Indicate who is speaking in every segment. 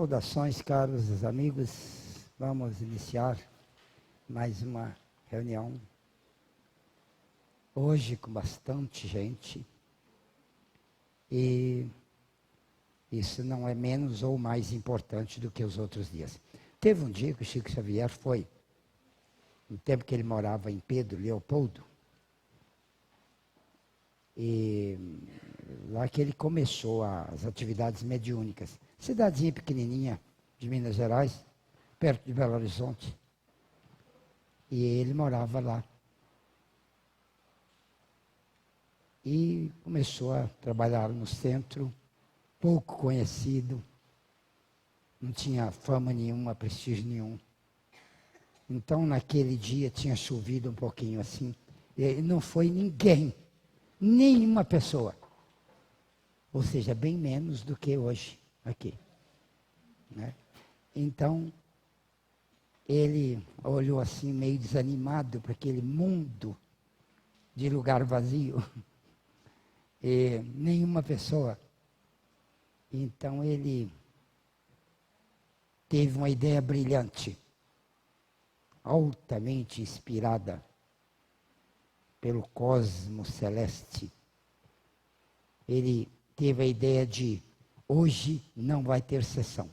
Speaker 1: Saudações, caros amigos. Vamos iniciar mais uma reunião. Hoje com bastante gente. E isso não é menos ou mais importante do que os outros dias. Teve um dia que o Chico Xavier foi, no tempo que ele morava em Pedro Leopoldo, e lá que ele começou as atividades mediúnicas. Cidadezinha pequenininha de Minas Gerais, perto de Belo Horizonte. E ele morava lá. E começou a trabalhar no centro, pouco conhecido, não tinha fama nenhuma, prestígio nenhum. Então, naquele dia, tinha chovido um pouquinho assim, e não foi ninguém, nenhuma pessoa. Ou seja, bem menos do que hoje, aqui. Né? Então, ele olhou assim, meio desanimado para aquele mundo de lugar vazio. E nenhuma pessoa. Então, ele teve uma ideia brilhante, altamente inspirada pelo cosmos celeste. Ele teve a ideia de, hoje não vai ter sessão.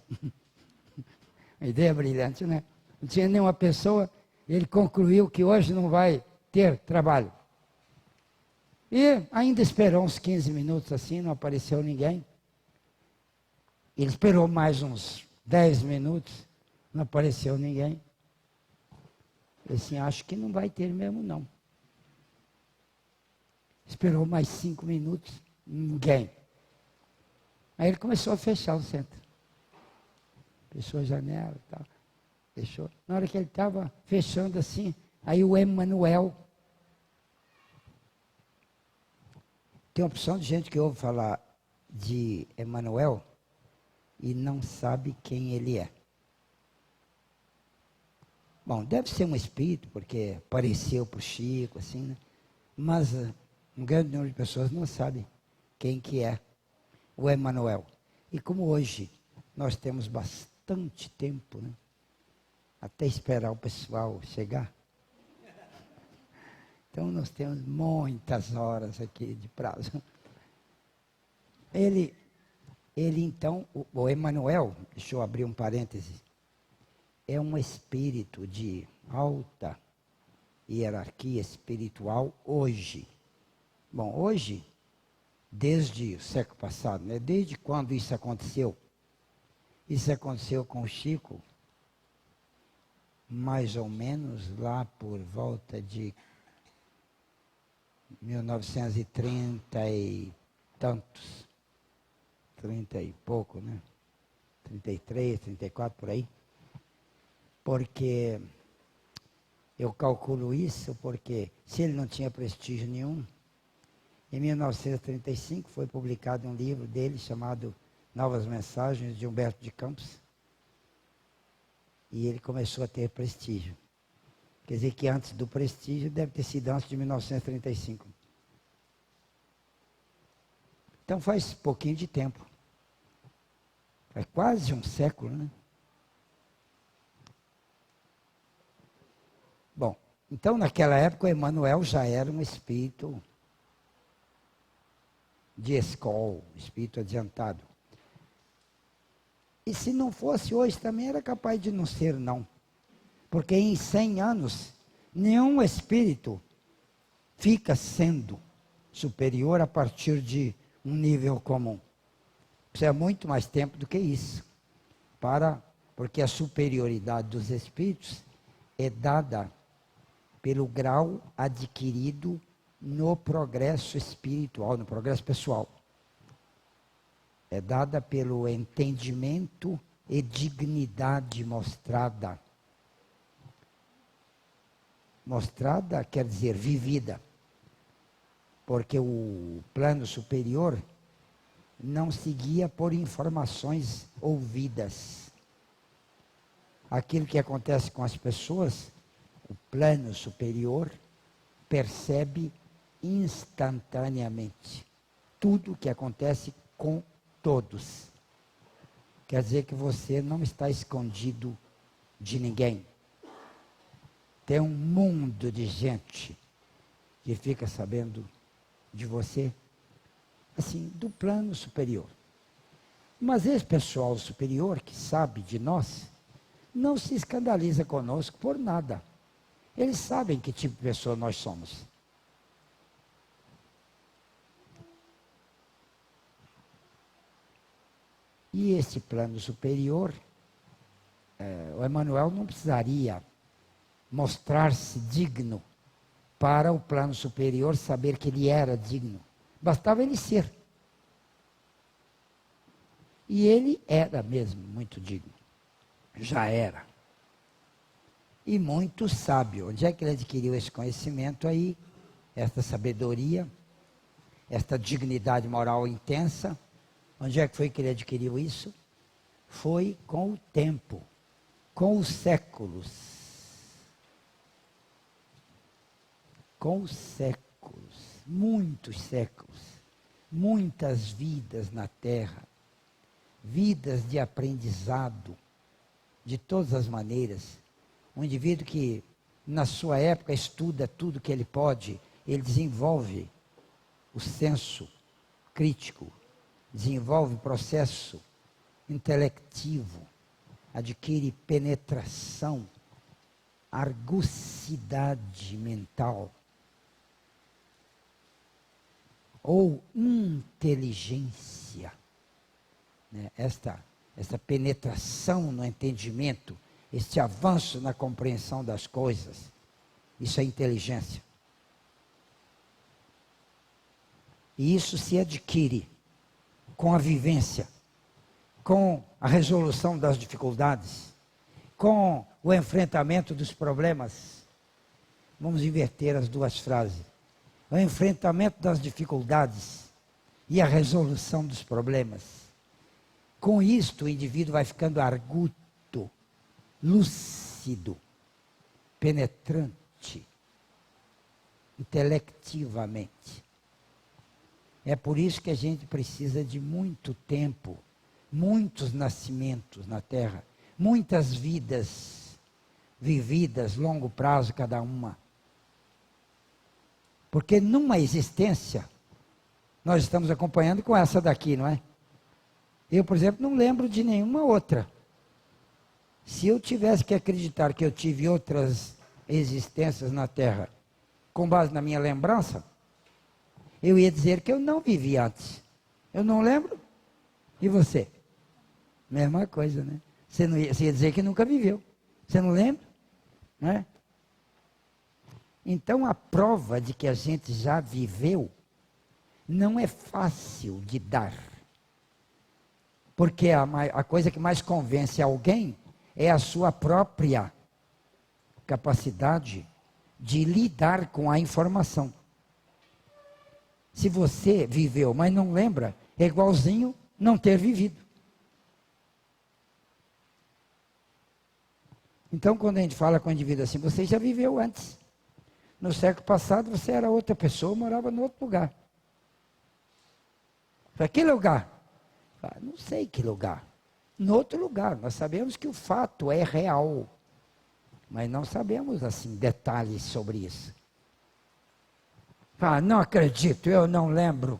Speaker 1: Uma ideia brilhante, né? Não tinha nenhuma pessoa, ele concluiu que hoje não vai ter trabalho. E ainda esperou uns 15 minutos assim, não apareceu ninguém. Ele esperou mais uns 10 minutos, não apareceu ninguém. Ele assim, acho que não vai ter mesmo não. Esperou mais 5 minutos, ninguém. Aí ele começou a fechar o centro. Fechou a janela e tal. Fechou. Na hora que ele estava fechando assim, aí o Emmanuel. Tem uma opção de gente que ouve falar de Emmanuel e não sabe quem ele é. Bom, deve ser um espírito, porque apareceu para o Chico, assim, né? Mas um grande número de pessoas não sabe quem que é o Emmanuel. E como hoje nós temos bastante tempo, né? Até esperar o pessoal chegar. Então nós temos muitas horas aqui de prazo. Ele então, o Emmanuel, deixa eu abrir um parêntese, é um espírito de alta hierarquia espiritual hoje. Bom, hoje, desde o século passado, né? Desde quando isso aconteceu? Isso aconteceu com o Chico, mais ou menos lá por volta de 1930 e tantos, 30 e pouco, né? 33, 34, por aí. Porque eu calculo isso porque se ele não tinha prestígio nenhum, em 1935 foi publicado um livro dele chamado Novas Mensagens, de Humberto de Campos, e ele começou a ter prestígio. Quer dizer que antes do prestígio deve ter sido antes de 1935. Então faz pouquinho de tempo. Faz quase um século, né? Bom, então naquela época o Emmanuel já era um espírito de escola, espírito adiantado. E se não fosse hoje também era capaz de não ser, não. Porque em 100 anos, nenhum espírito fica sendo superior a partir de um nível comum. Precisa muito mais tempo do que isso. Porque a superioridade dos espíritos é dada pelo grau adquirido no progresso espiritual, no progresso pessoal. É dada pelo entendimento e dignidade mostrada. Mostrada quer dizer vivida. Porque o plano superior não seguia por informações ouvidas. Aquilo que acontece com as pessoas, o plano superior percebe instantaneamente tudo o que acontece com todos. quer dizer que você não está escondido de ninguém. Tem um mundo de gente que fica sabendo de você, assim, do plano superior. Mas esse pessoal superior que sabe de nós, não se escandaliza conosco por nada. Eles sabem que tipo de pessoa nós somos. E esse plano superior, o Emmanuel não precisaria mostrar-se digno para o plano superior saber que ele era digno. Bastava ele ser. E ele era mesmo muito digno. Já era. E muito sábio. Onde é que ele adquiriu esse conhecimento aí? Esta sabedoria, esta dignidade moral intensa. Onde é que foi que ele adquiriu isso? Foi com o tempo, com os séculos. Com os séculos, muitos séculos, muitas vidas na Terra, vidas de aprendizado, de todas as maneiras. Um indivíduo que, na sua época, estuda tudo que ele pode, ele desenvolve o senso crítico, desenvolve o processo intelectivo, adquire penetração, argucidade mental, ou inteligência, né? Esta penetração no entendimento, este avanço na compreensão das coisas, isso é inteligência. E isso se adquire com a vivência, com a resolução das dificuldades, com o enfrentamento dos problemas. Vamos inverter as duas frases. O enfrentamento das dificuldades e a resolução dos problemas. Com isto, o indivíduo vai ficando arguto, lúcido, penetrante, intelectivamente. É por isso que a gente precisa de muito tempo, muitos nascimentos na Terra, muitas vidas vividas, longo prazo cada uma. Porque numa existência, nós estamos acompanhando com essa daqui, não é? Eu, por exemplo, não lembro de nenhuma outra. Se eu tivesse que acreditar que eu tive outras existências na Terra, com base na minha lembrança, eu ia dizer que eu não vivi antes. Eu não lembro. E você? Mesma coisa, né? Você ia dizer que nunca viveu. Você não lembra? Não é? Então, a prova de que a gente já viveu não é fácil de dar. Porque a coisa que mais convence alguém é a sua própria capacidade de lidar com a informação. Se você viveu, mas não lembra, é igualzinho não ter vivido. Então, quando a gente fala com o indivíduo assim, você já viveu antes. No século passado, você era outra pessoa, morava em outro lugar. Para que lugar? Não sei que lugar. Em outro lugar. Nós sabemos que o fato é real. Mas não sabemos, assim, detalhes sobre isso. Não acredito, eu não lembro.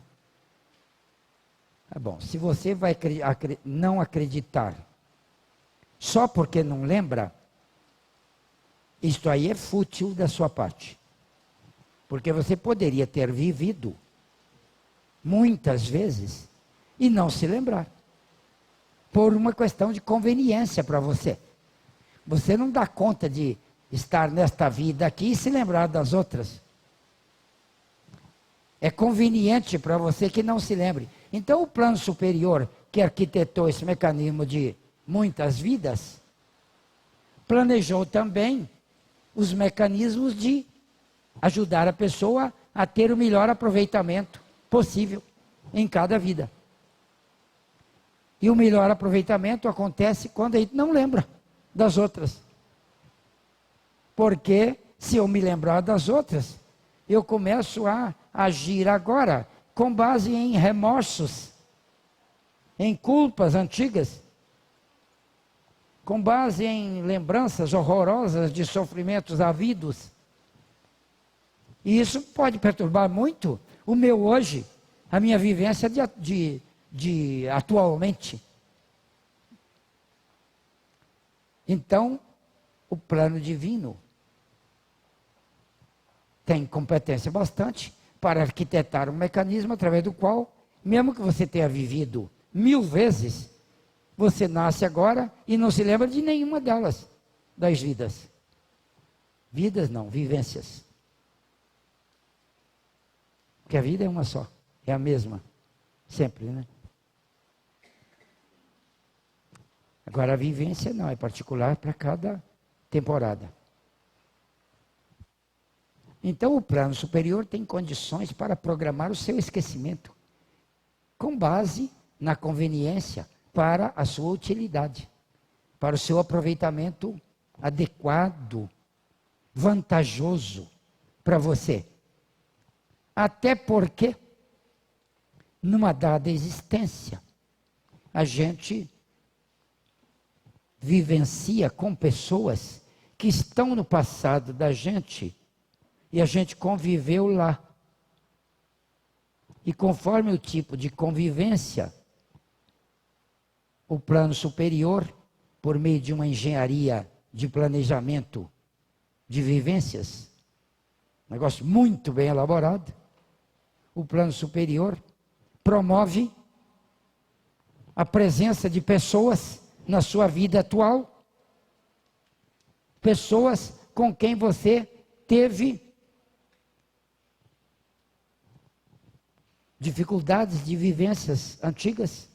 Speaker 1: Tá bom, se você vai não acreditar só porque não lembra, isto aí é fútil da sua parte. Porque você poderia ter vivido muitas vezes e não se lembrar. Por uma questão de conveniência para você. Você não dá conta de estar nesta vida aqui e se lembrar das outras. É conveniente para você que não se lembre. Então o plano superior que arquitetou esse mecanismo de muitas vidas, planejou também os mecanismos de ajudar a pessoa a ter o melhor aproveitamento possível em cada vida. E o melhor aproveitamento acontece quando a gente não lembra das outras. Porque se eu me lembrar das outras, eu começo a agir agora com base em remorsos, em culpas antigas, com base em lembranças horrorosas de sofrimentos havidos. E isso pode perturbar muito o meu hoje, a minha vivência de atualmente. Então, o plano divino tem competência bastante para arquitetar um mecanismo através do qual, mesmo que você tenha vivido 1000 vezes, você nasce agora e não se lembra de nenhuma delas, das vidas. Vidas não, vivências. Porque a vida é uma só, é a mesma, sempre, né? Agora a vivência não, é particular para cada temporada. Então o plano superior tem condições para programar o seu esquecimento, com base na conveniência para a sua utilidade, para o seu aproveitamento adequado, vantajoso para você. Até porque, numa dada existência, a gente vivencia com pessoas que estão no passado da gente e a gente conviveu lá. E conforme o tipo de convivência, o plano superior, por meio de uma engenharia de planejamento de vivências, negócio muito bem elaborado, o plano superior promove a presença de pessoas na sua vida atual, pessoas com quem você teve dificuldades de vivências antigas,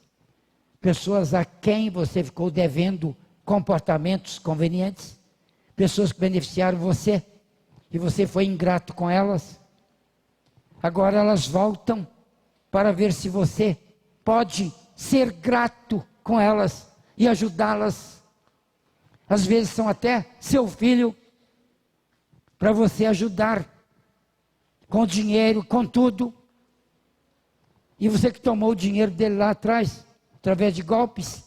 Speaker 1: pessoas a quem você ficou devendo comportamentos convenientes, pessoas que beneficiaram você e você foi ingrato com elas. Agora elas voltam para ver se você pode ser grato com elas e ajudá-las. Às vezes são até seu filho, para você ajudar com dinheiro, com tudo. E você que tomou o dinheiro dele lá atrás, através de golpes,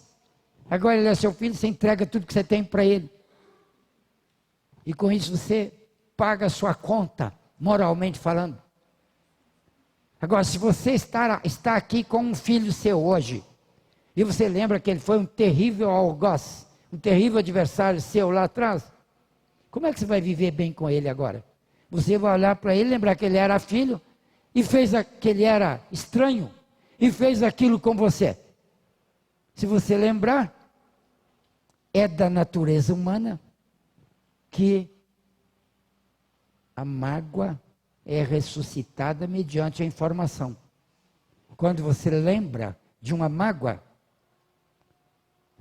Speaker 1: agora ele é seu filho, você entrega tudo que você tem para ele. E com isso você paga a sua conta, moralmente falando. Agora, se você está aqui com um filho seu hoje, e você lembra que ele foi um terrível algoz, um terrível adversário seu lá atrás, como é que você vai viver bem com ele agora? Você vai olhar para ele, lembrar que ele era filho, e que ele era estranho, e fez aquilo com você. Se você lembrar, é da natureza humana que a mágoa é ressuscitada mediante a informação. Quando você lembra de uma mágoa,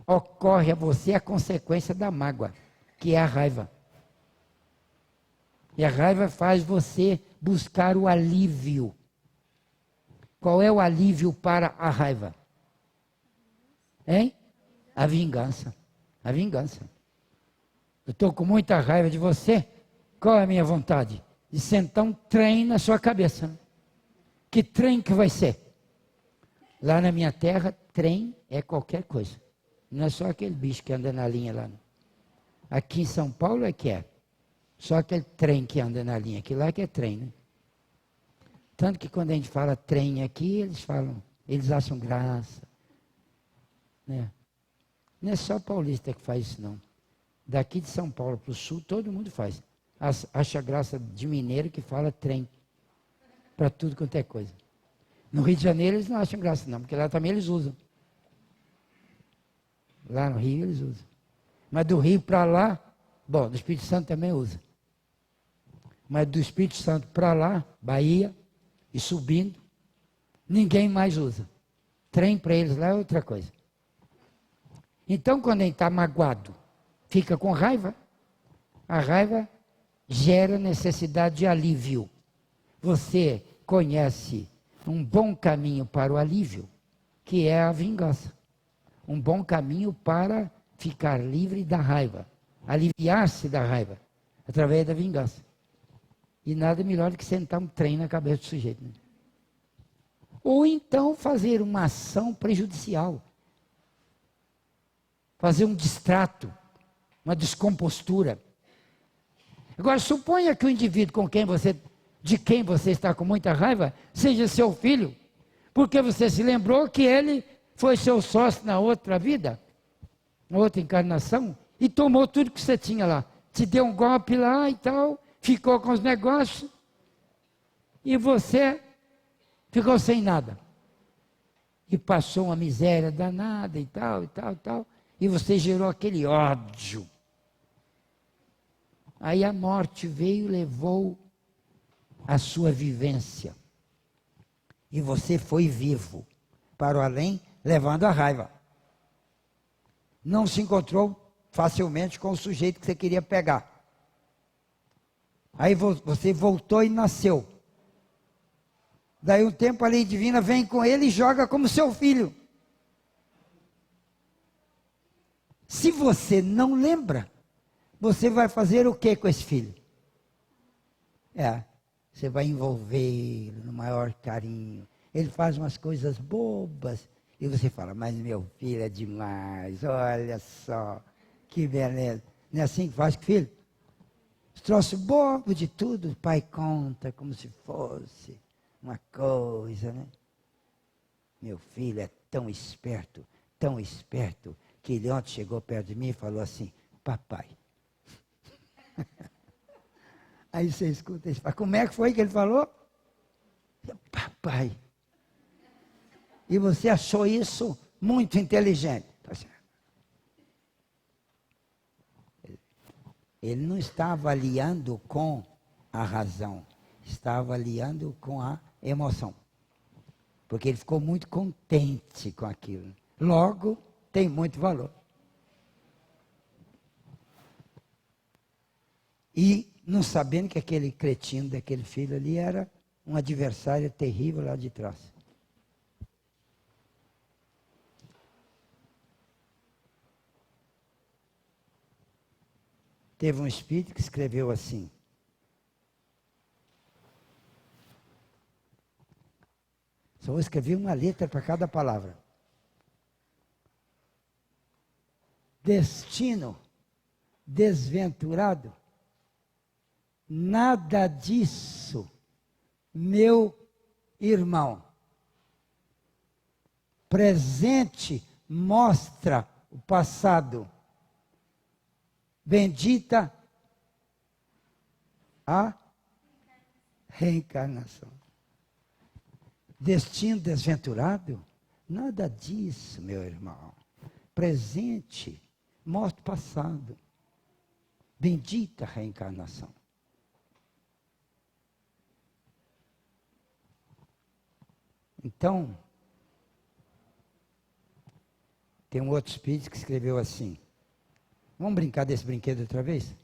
Speaker 1: ocorre a você a consequência da mágoa, que é a raiva. E a raiva faz você buscar o alívio. Qual é o alívio para a raiva? Hein? A vingança. A vingança. Eu estou com muita raiva de você. Qual é a minha vontade? De sentar um trem na sua cabeça. Que trem que vai ser? Lá na minha terra, trem é qualquer coisa. Não é só aquele bicho que anda na linha lá. Não. Aqui em São Paulo é que é. Só aquele trem que anda na linha. Aquilo lá que é trem, né? Tanto que quando a gente fala trem aqui, eles acham graça. Né? Não é só paulista que faz isso, não. Daqui de São Paulo para o sul, todo mundo faz. Acha graça de mineiro que fala trem. Para tudo quanto é coisa. No Rio de Janeiro eles não acham graça, não, porque lá também eles usam. Lá no Rio eles usam. Mas do Rio para lá, bom, do Espírito Santo também usa. Mas do Espírito Santo para lá, Bahia, e subindo, ninguém mais usa. Trem para eles lá é outra coisa. Então, quando a gente está magoado, fica com raiva, a raiva gera necessidade de alívio. Você conhece um bom caminho para o alívio, que é a vingança. Um bom caminho para ficar livre da raiva, aliviar-se da raiva, através da vingança. E nada melhor do que sentar um trem na cabeça do sujeito. Né? Ou então fazer uma ação prejudicial. fazer um distrato, uma descompostura. Agora, suponha que o indivíduo de quem você está com muita raiva seja seu filho, porque você se lembrou que ele foi seu sócio na outra vida, na outra encarnação, e tomou tudo que você tinha lá. Te deu um golpe lá e tal, ficou com os negócios, e você ficou sem nada. E passou uma miséria danada e tal, e tal, e tal, e você gerou aquele ódio. Aí a morte veio e levou a sua vivência. E você foi vivo para o além, levando a raiva. Não se encontrou facilmente com o sujeito que você queria pegar. Aí você voltou e nasceu. Daí um tempo a lei divina vem com ele e joga como seu filho. Se você não lembra, você vai fazer o que com esse filho? Você vai envolvê-lo no maior carinho. Ele faz umas coisas bobas. E você fala, mas meu filho é demais, olha só, que beleza. Não é assim que faz com o filho? Os troços bobos de tudo, o pai conta como se fosse uma coisa, né? Meu filho é tão esperto, que ele ontem chegou perto de mim e falou assim, papai. Aí você escuta e fala, como é que foi que ele falou? Papai. E você achou isso muito inteligente. Ele não está avaliando com a razão, está avaliando com a emoção. Porque ele ficou muito contente com aquilo. Logo, tem muito valor. E não sabendo que aquele cretino daquele filho ali era um adversário terrível lá de trás. Teve um espírito que escreveu assim. Só vou escrever uma letra para cada palavra. Destino desventurado. Nada disso, meu irmão. Presente mostra o passado. Bendita a reencarnação. Destino desventurado? Nada disso, meu irmão. Presente mostra o passado. Bendita a reencarnação. Então, tem um outro espírito que escreveu assim. Vamos brincar desse brinquedo outra vez?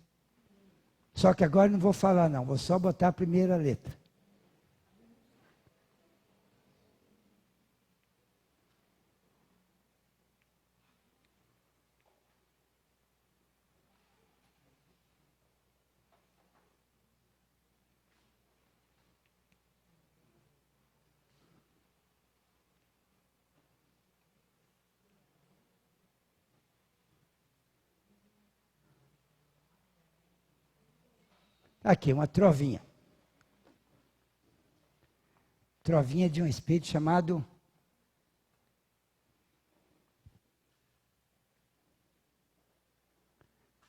Speaker 1: Só que agora não vou falar não, vou só botar a primeira letra. Aqui, uma trovinha. Trovinha de um espírito chamado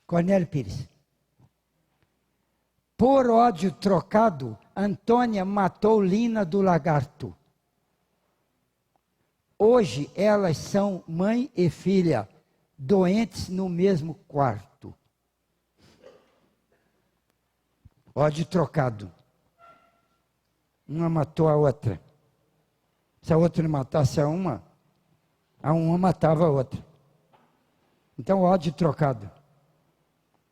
Speaker 1: Cornélio Pires. Por ódio trocado, Antônia matou Lina do Lagarto. Hoje elas são mãe e filha, doentes no mesmo quarto. Ódio trocado. Uma matou a outra. Se a outra não matasse a uma matava a outra. Então, ódio trocado.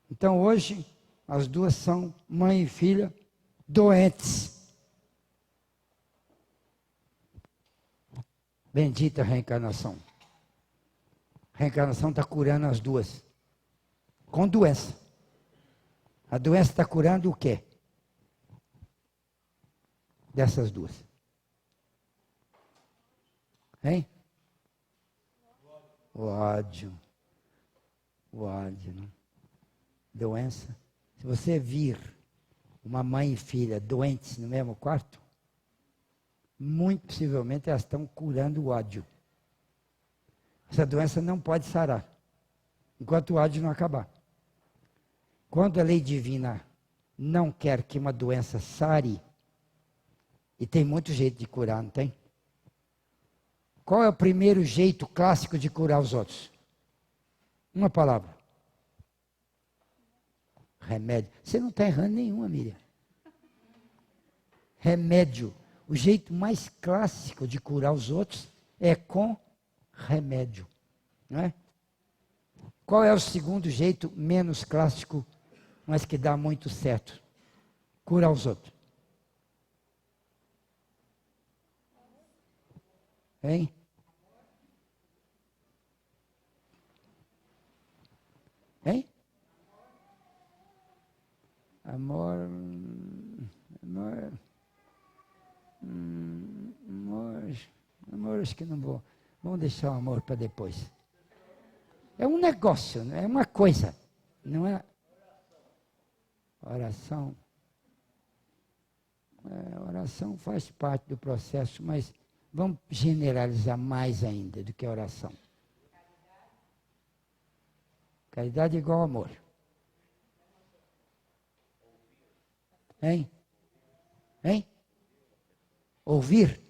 Speaker 1: Então, hoje, as duas são mãe e filha doentes. Bendita a reencarnação. A reencarnação está curando as duas. Com doença. A doença está curando o quê? Dessas duas. Hein? O ódio. O ódio, né? Doença. Se você vir uma mãe e filha doentes no mesmo quarto, muito possivelmente elas estão curando o ódio. Essa doença não pode sarar, enquanto o ódio não acabar. Quando a lei divina não quer que uma doença sare, e tem muito jeito de curar, não tem? Qual é o primeiro jeito clássico de curar os outros? Uma palavra. Remédio. Você não está errando nenhuma, Miriam. Remédio. O jeito mais clássico de curar os outros é com remédio. Não é? Qual é o segundo jeito menos clássico, mas que dá muito certo? Curar os outros. Hein? Hein? Amor, acho que não vou. Vamos deixar o amor para depois. É um negócio, é uma coisa, não é? Oração. Oração faz parte do processo, mas vamos generalizar mais ainda do que a oração. Caridade é igual amor. Hein? Hein? Ouvir.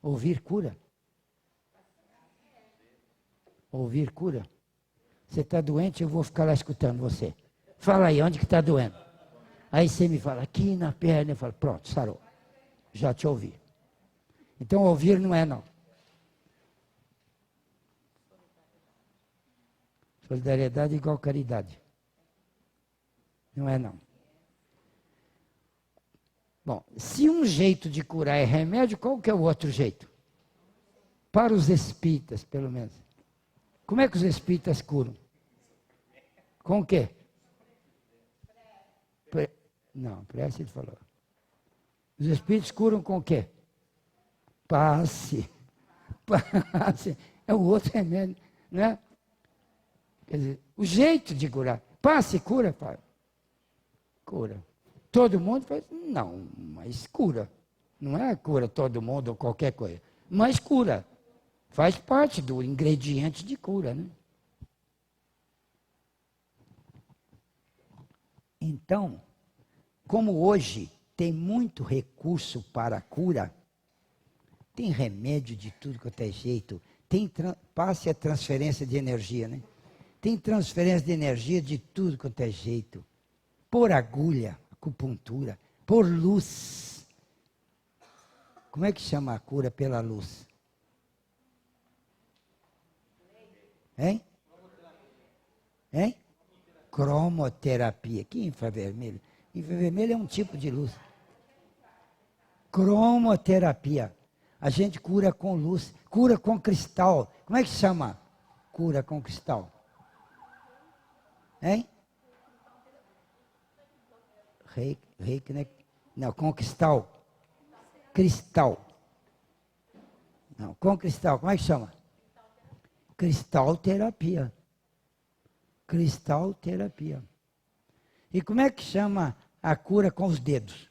Speaker 1: Ouvir cura. Ouvir cura. Você está doente, eu vou ficar lá escutando você. Fala aí, onde que está doendo? Aí você me fala, aqui na perna. Eu falo, pronto, sarou. Já te ouvi. Então ouvir não é não. Solidariedade é igual caridade. Não é não. Bom, se um jeito de curar é remédio, qual que é o outro jeito? Para os espíritas, pelo menos. Como é que os espíritas curam? Com o quê? Não, prece ele falou. Os espíritos curam com o quê? Passe. Passe. É o outro remédio, né? Quer dizer, o jeito de curar. Passe, cura, pai. Cura. Todo mundo faz? Não, mas cura. Não é cura todo mundo ou qualquer coisa. Mas cura. Faz parte do ingrediente de cura, né? Então, como hoje tem muito recurso para a cura, tem remédio de tudo quanto é jeito, tem passe a transferência de energia, né? Tem transferência de energia de tudo quanto é jeito. Por agulha, acupuntura, por luz. Como é que chama a cura pela luz? Hein? Hein? Cromoterapia. Que infravermelho? Infravermelho é um tipo de luz. Cromoterapia. A gente cura com luz, cura com cristal. Como é que chama? Cura com cristal. Hein? Reiki, né? Não, com cristal. Cristal. Não, com cristal. Como é que chama? Cristalterapia. Cristalterapia. E como é que chama a cura com os dedos?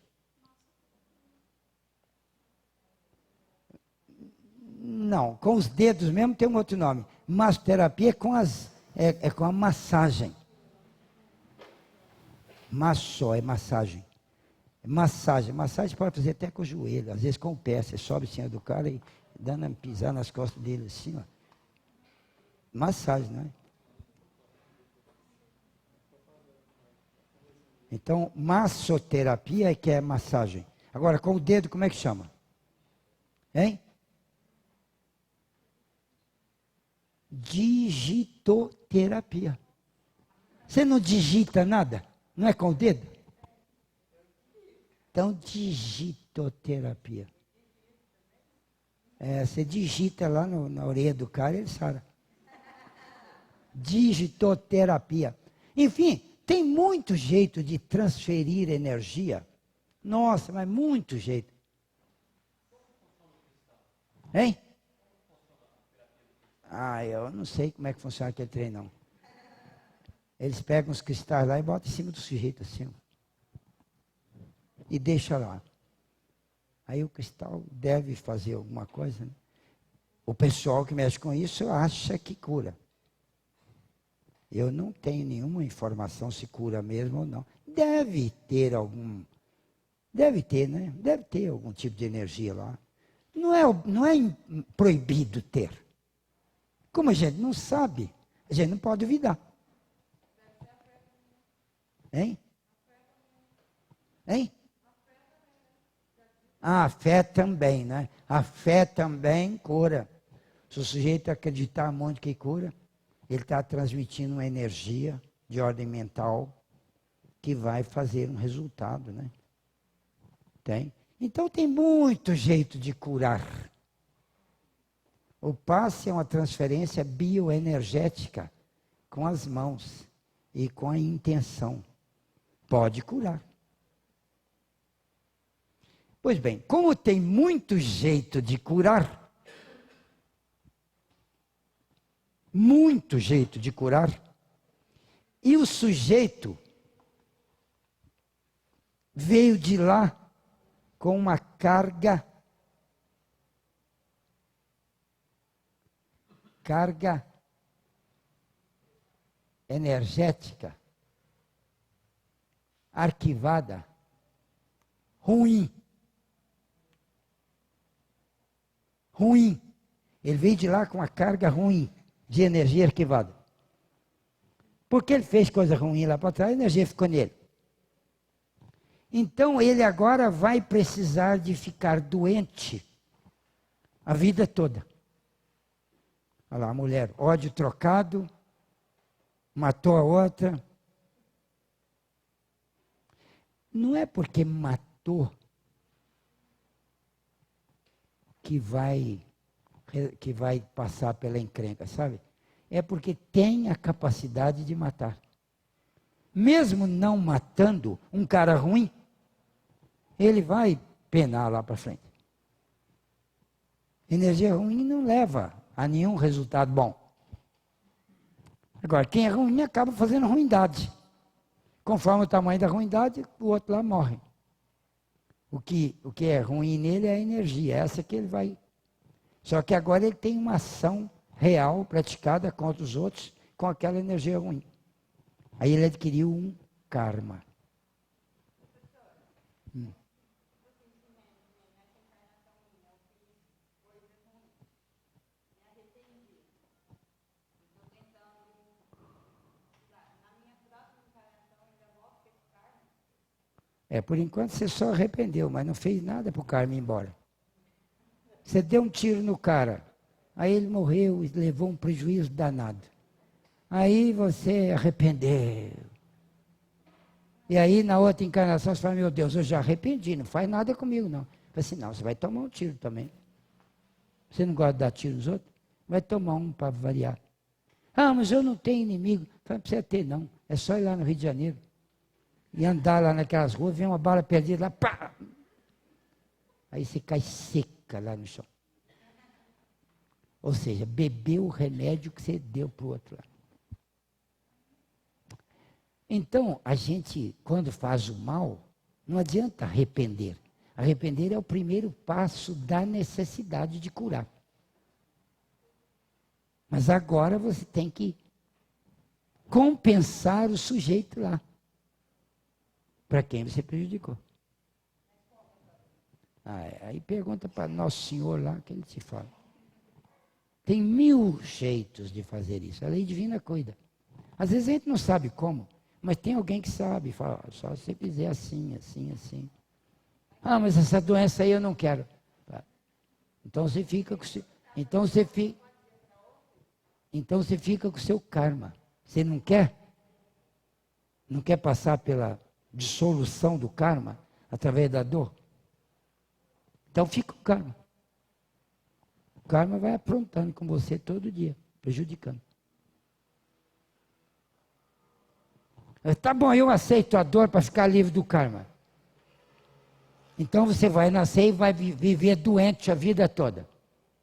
Speaker 1: Não, com os dedos mesmo tem um outro nome. Massoterapia é com a massagem. Masso é massagem. Massagem. Massagem pode fazer até com o joelho, às vezes com o pé. Você sobe em cima do cara e dando pisar nas costas dele assim, ó. Massagem, não é? Então, massoterapia é que é massagem. Agora, com o dedo, como é que chama? Hein? Digitoterapia. Você não digita nada? Não é com o dedo? Então, digitoterapia. Você digita lá na orelha do cara e ele sara. Digitoterapia. Enfim, tem muito jeito de transferir energia. Nossa, mas muito jeito. Hein? Eu não sei como é que funciona aquele trem, não. Eles pegam os cristais lá e botam em cima do sujeito, assim. E deixa lá. Aí o cristal deve fazer alguma coisa, né? O pessoal que mexe com isso acha que cura. Eu não tenho nenhuma informação se cura mesmo ou não. Deve ter, né? Deve ter algum tipo de energia lá. Não é proibido ter. Como a gente não sabe, a gente não pode duvidar. Hein? Hein? A fé também, né? A fé também cura. Se o sujeito acreditar muito que cura, ele está transmitindo uma energia de ordem mental que vai fazer um resultado, né? Tem. Então tem muito jeito de curar. O passe é uma transferência bioenergética com as mãos e com a intenção. Pode curar. Pois bem, como tem muito jeito de curar, e o sujeito veio de lá com uma carga energética arquivada, ruim. Ele veio de lá com uma carga ruim de energia arquivada. Porque ele fez coisa ruim lá para trás, a energia ficou nele. Então ele agora vai precisar de ficar doente a vida toda. Olha lá, a mulher, ódio trocado, matou a outra. Não é porque matou que vai passar pela encrenca, sabe? É porque tem a capacidade de matar. Mesmo não matando um cara ruim, ele vai penar lá para frente. Energia ruim não leva a nenhum resultado bom. Agora, quem é ruim acaba fazendo ruindade. Conforme o tamanho da ruindade, o outro lá morre. O que é ruim nele é a energia, essa que ele vai. Só que agora ele tem uma ação real praticada contra os outros com aquela energia ruim. Aí ele adquiriu um karma. Por enquanto você só arrependeu, mas não fez nada para o karma ir embora. Você deu um tiro no cara, aí ele morreu e levou um prejuízo danado. Aí você arrependeu. E aí na outra encarnação você fala, meu Deus, eu já arrependi, não faz nada comigo não. Eu falei assim, não, você vai tomar um tiro também. Você não gosta de dar tiro nos outros? Vai tomar um para variar. Mas eu não tenho inimigo. Eu falei, não precisa ter não, é só ir lá no Rio de Janeiro. E andar lá naquelas ruas, vem uma bala perdida lá, pá! Aí você cai seca lá no chão. Ou seja, bebeu o remédio que você deu para o outro lado. Então, a gente, quando faz o mal, não adianta arrepender. Arrepender é o primeiro passo da necessidade de curar. Mas agora você tem que compensar o sujeito lá. Para quem você prejudicou. Aí pergunta para Nosso Senhor lá, que ele te fala. Tem 1000 jeitos de fazer isso. A lei divina cuida. Às vezes a gente não sabe como, mas tem alguém que sabe. Fala, só se você fizer assim, assim, assim. Mas essa doença aí eu não quero. Então você fica com então você fica com o seu karma. Você não quer? Não quer passar pela dissolução do karma através da dor? Então fica o karma. O karma vai aprontando com você todo dia, prejudicando. Tá bom, eu aceito a dor para ficar livre do karma. Então você vai nascer e vai viver doente a vida toda.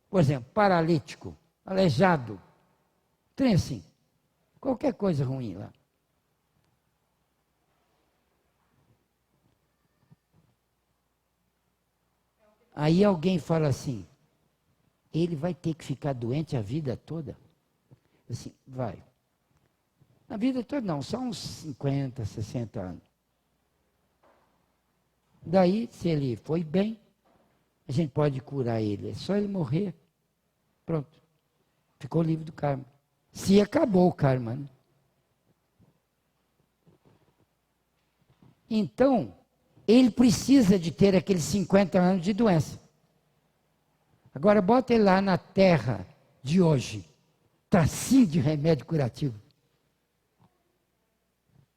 Speaker 1: Por exemplo, paralítico. aleijado. Trem assim, qualquer coisa ruim lá. Aí alguém fala assim, ele vai ter que ficar doente a vida toda? Assim, vai. A vida toda não, só uns 50, 60 anos. Daí, se ele foi bem, a gente pode curar ele. É só ele morrer. Pronto. Ficou livre do karma. Se acabou o karma, né? Então, ele precisa de ter aqueles 50 anos de doença. Agora, bota ele lá na terra de hoje. Está assim de remédio curativo.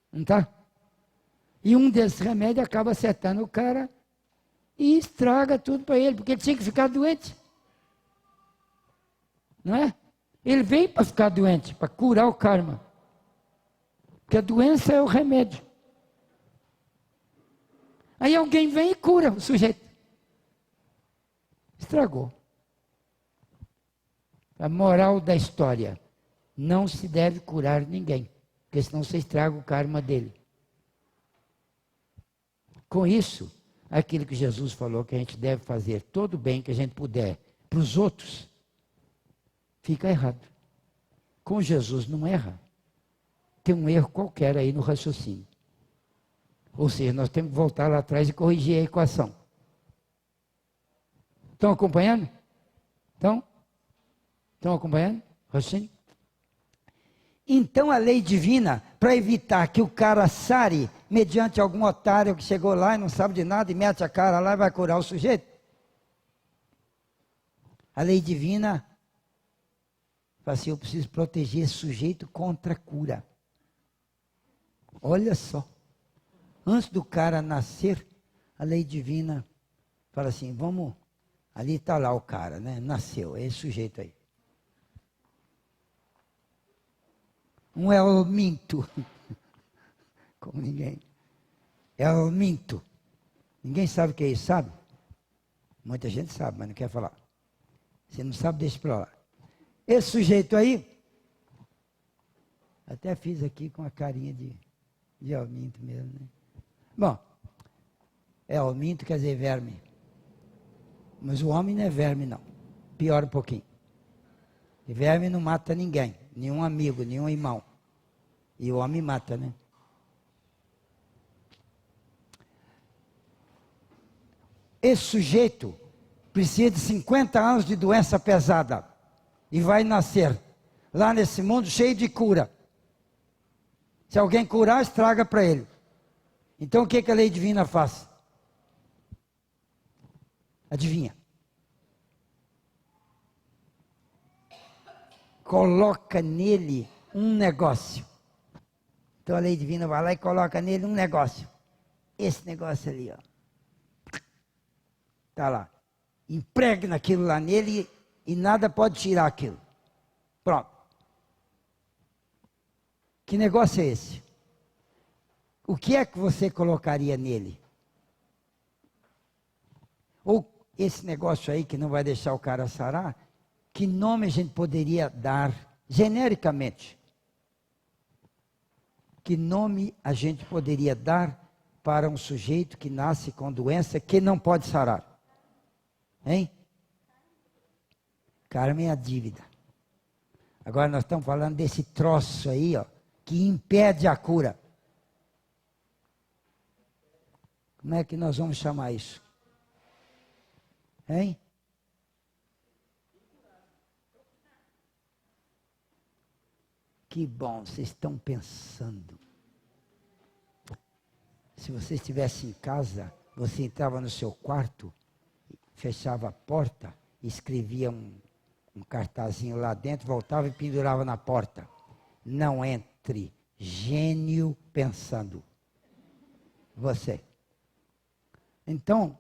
Speaker 1: Não está? E um desses remédios acaba acertando o cara e estraga tudo para ele, porque ele tinha que ficar doente. Não é? Ele veio para ficar doente, para curar o karma. Porque a doença é o remédio. Aí alguém vem e cura o sujeito. Estragou. A moral da história: não se deve curar ninguém, porque senão você estraga o karma dele. Com isso, aquilo que Jesus falou que a gente deve fazer todo o bem que a gente puder para os outros, fica errado. Com Jesus não erra. Tem um erro qualquer aí no raciocínio. Ou seja, nós temos que voltar lá atrás e corrigir a equação. Estão acompanhando? Estão acompanhando? Raciocínio? Então a lei divina, para evitar que o cara sare, mediante algum otário que chegou lá e não sabe de nada e mete a cara lá e vai curar o sujeito. A lei divina fala assim, eu preciso proteger esse sujeito contra a cura. Olha só. Antes do cara nascer, a lei divina fala assim, vamos, ali está lá o cara, né? Nasceu, é esse sujeito aí. Um helminto, como ninguém. Helminto. Ninguém sabe o que é isso, sabe? Muita gente sabe, mas não quer falar. Se não sabe, deixa para lá. Esse sujeito aí, até fiz aqui com a carinha de helminto mesmo, né? Bom, helminto quer dizer verme. Mas o homem não é verme, não. Pior um pouquinho. E verme não mata ninguém, nenhum amigo, nenhum irmão. E o homem mata, né? Esse sujeito precisa de 50 anos de doença pesada e vai nascer lá nesse mundo cheio de cura. Se alguém curar, estraga para ele. Então o que a lei divina faz? Adivinha? Coloca nele um negócio. Então a lei divina vai lá e coloca nele um negócio. Esse negócio ali, ó. Está lá. Impregna aquilo lá nele e nada pode tirar aquilo. Pronto. Que negócio é esse? O que é que você colocaria nele? Ou esse negócio aí que não vai deixar o cara sarar, que nome a gente poderia dar genericamente? Que nome a gente poderia dar para um sujeito que nasce com doença que não pode sarar? Hein? Karma é a dívida. Agora nós estamos falando desse troço aí, ó, que impede a cura. Como é que nós vamos chamar isso? Hein? Que bom, vocês estão pensando. Se você estivesse em casa, você entrava no seu quarto, fechava a porta, escrevia um cartazinho lá dentro, voltava e pendurava na porta. Não entre gênio pensando. Você. Então,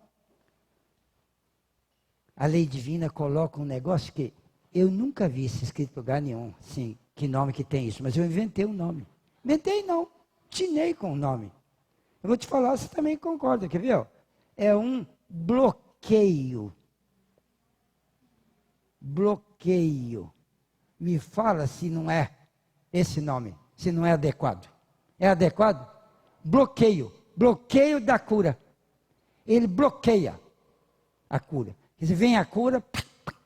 Speaker 1: a lei divina coloca um negócio que eu nunca vi isso escrito em lugar nenhum. Sim, que nome que tem isso? Mas eu inventei um nome. Inventei não, tinei com o nome. Eu vou te falar, você também concorda, quer ver? Ó? É um bloqueio. Bloqueio. Me fala se não é esse nome, se não é adequado. É adequado? Bloqueio. Bloqueio da cura. Ele bloqueia a cura. Se vem a cura,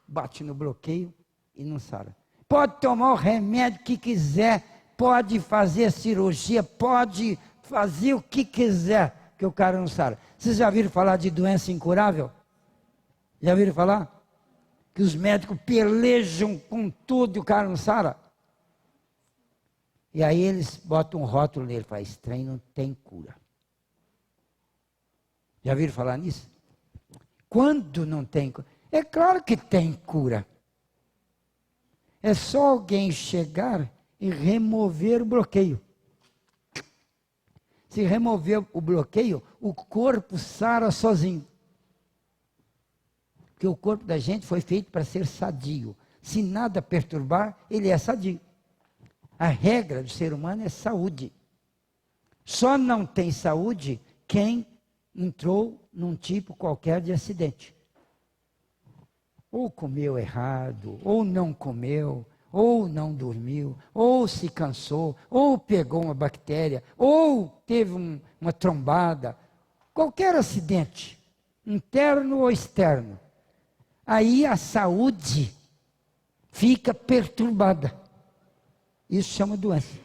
Speaker 1: bate no bloqueio e não sara. Pode tomar o remédio que quiser, pode fazer a cirurgia, pode fazer o que quiser, que o cara não sara. Vocês já viram falar de doença incurável? Já viram falar? Que os médicos pelejam com tudo e o cara não sara? E aí eles botam um rótulo nele, fala, esse trem não tem cura. Já viram falar nisso? Quando não tem cura? É claro que tem cura. É só alguém chegar e remover o bloqueio. Se remover o bloqueio, o corpo sara sozinho. Porque o corpo da gente foi feito para ser sadio. Se nada perturbar, ele é sadio. A regra do ser humano é saúde. Só não tem saúde quem entrou num tipo qualquer de acidente. Ou comeu errado, ou não comeu, ou não dormiu, ou se cansou, ou pegou uma bactéria, ou teve uma trombada. Qualquer acidente, interno ou externo. Aí a saúde fica perturbada. Isso chama doença.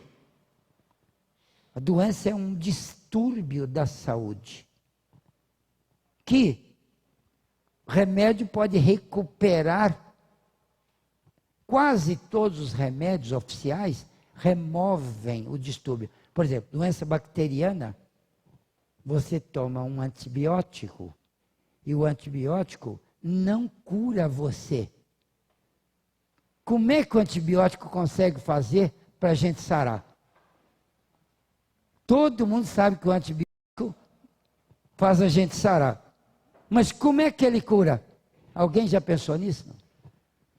Speaker 1: A doença é um distúrbio da saúde. Que o remédio pode recuperar. Quase todos os remédios oficiais removem o distúrbio. Por exemplo, doença bacteriana, você toma um antibiótico e o antibiótico não cura você. Como é que o antibiótico consegue fazer para a gente sarar? Todo mundo sabe que o antibiótico faz a gente sarar. Mas como é que ele cura? Alguém já pensou nisso? Não?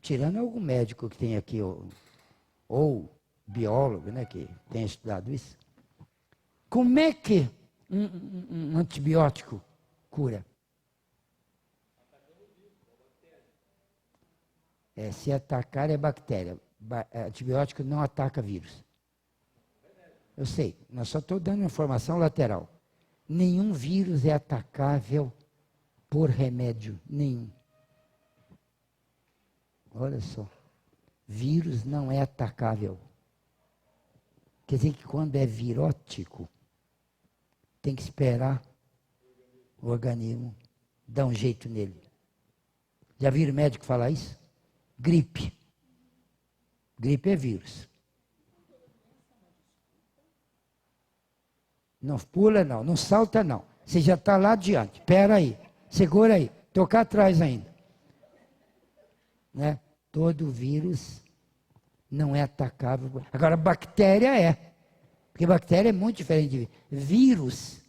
Speaker 1: Tirando algum médico que tem aqui, ou biólogo, né, que tem estudado isso. Como é que um antibiótico cura? Se atacar é bactéria. Antibiótico não ataca vírus. Eu sei, mas só estou dando informação lateral. Nenhum vírus é atacável por remédio nenhum. Olha só. Vírus não é atacável. Quer dizer que quando é virótico, tem que esperar o organismo dar um jeito nele. Já viram médico falar isso? Gripe. Gripe é vírus. Não pula não, não salta não. Você já está lá adiante. Espera aí, segura aí. Estou cá atrás ainda. Né? Todo vírus não é atacável. Agora, bactéria é. Porque bactéria é muito diferente de vírus. Vírus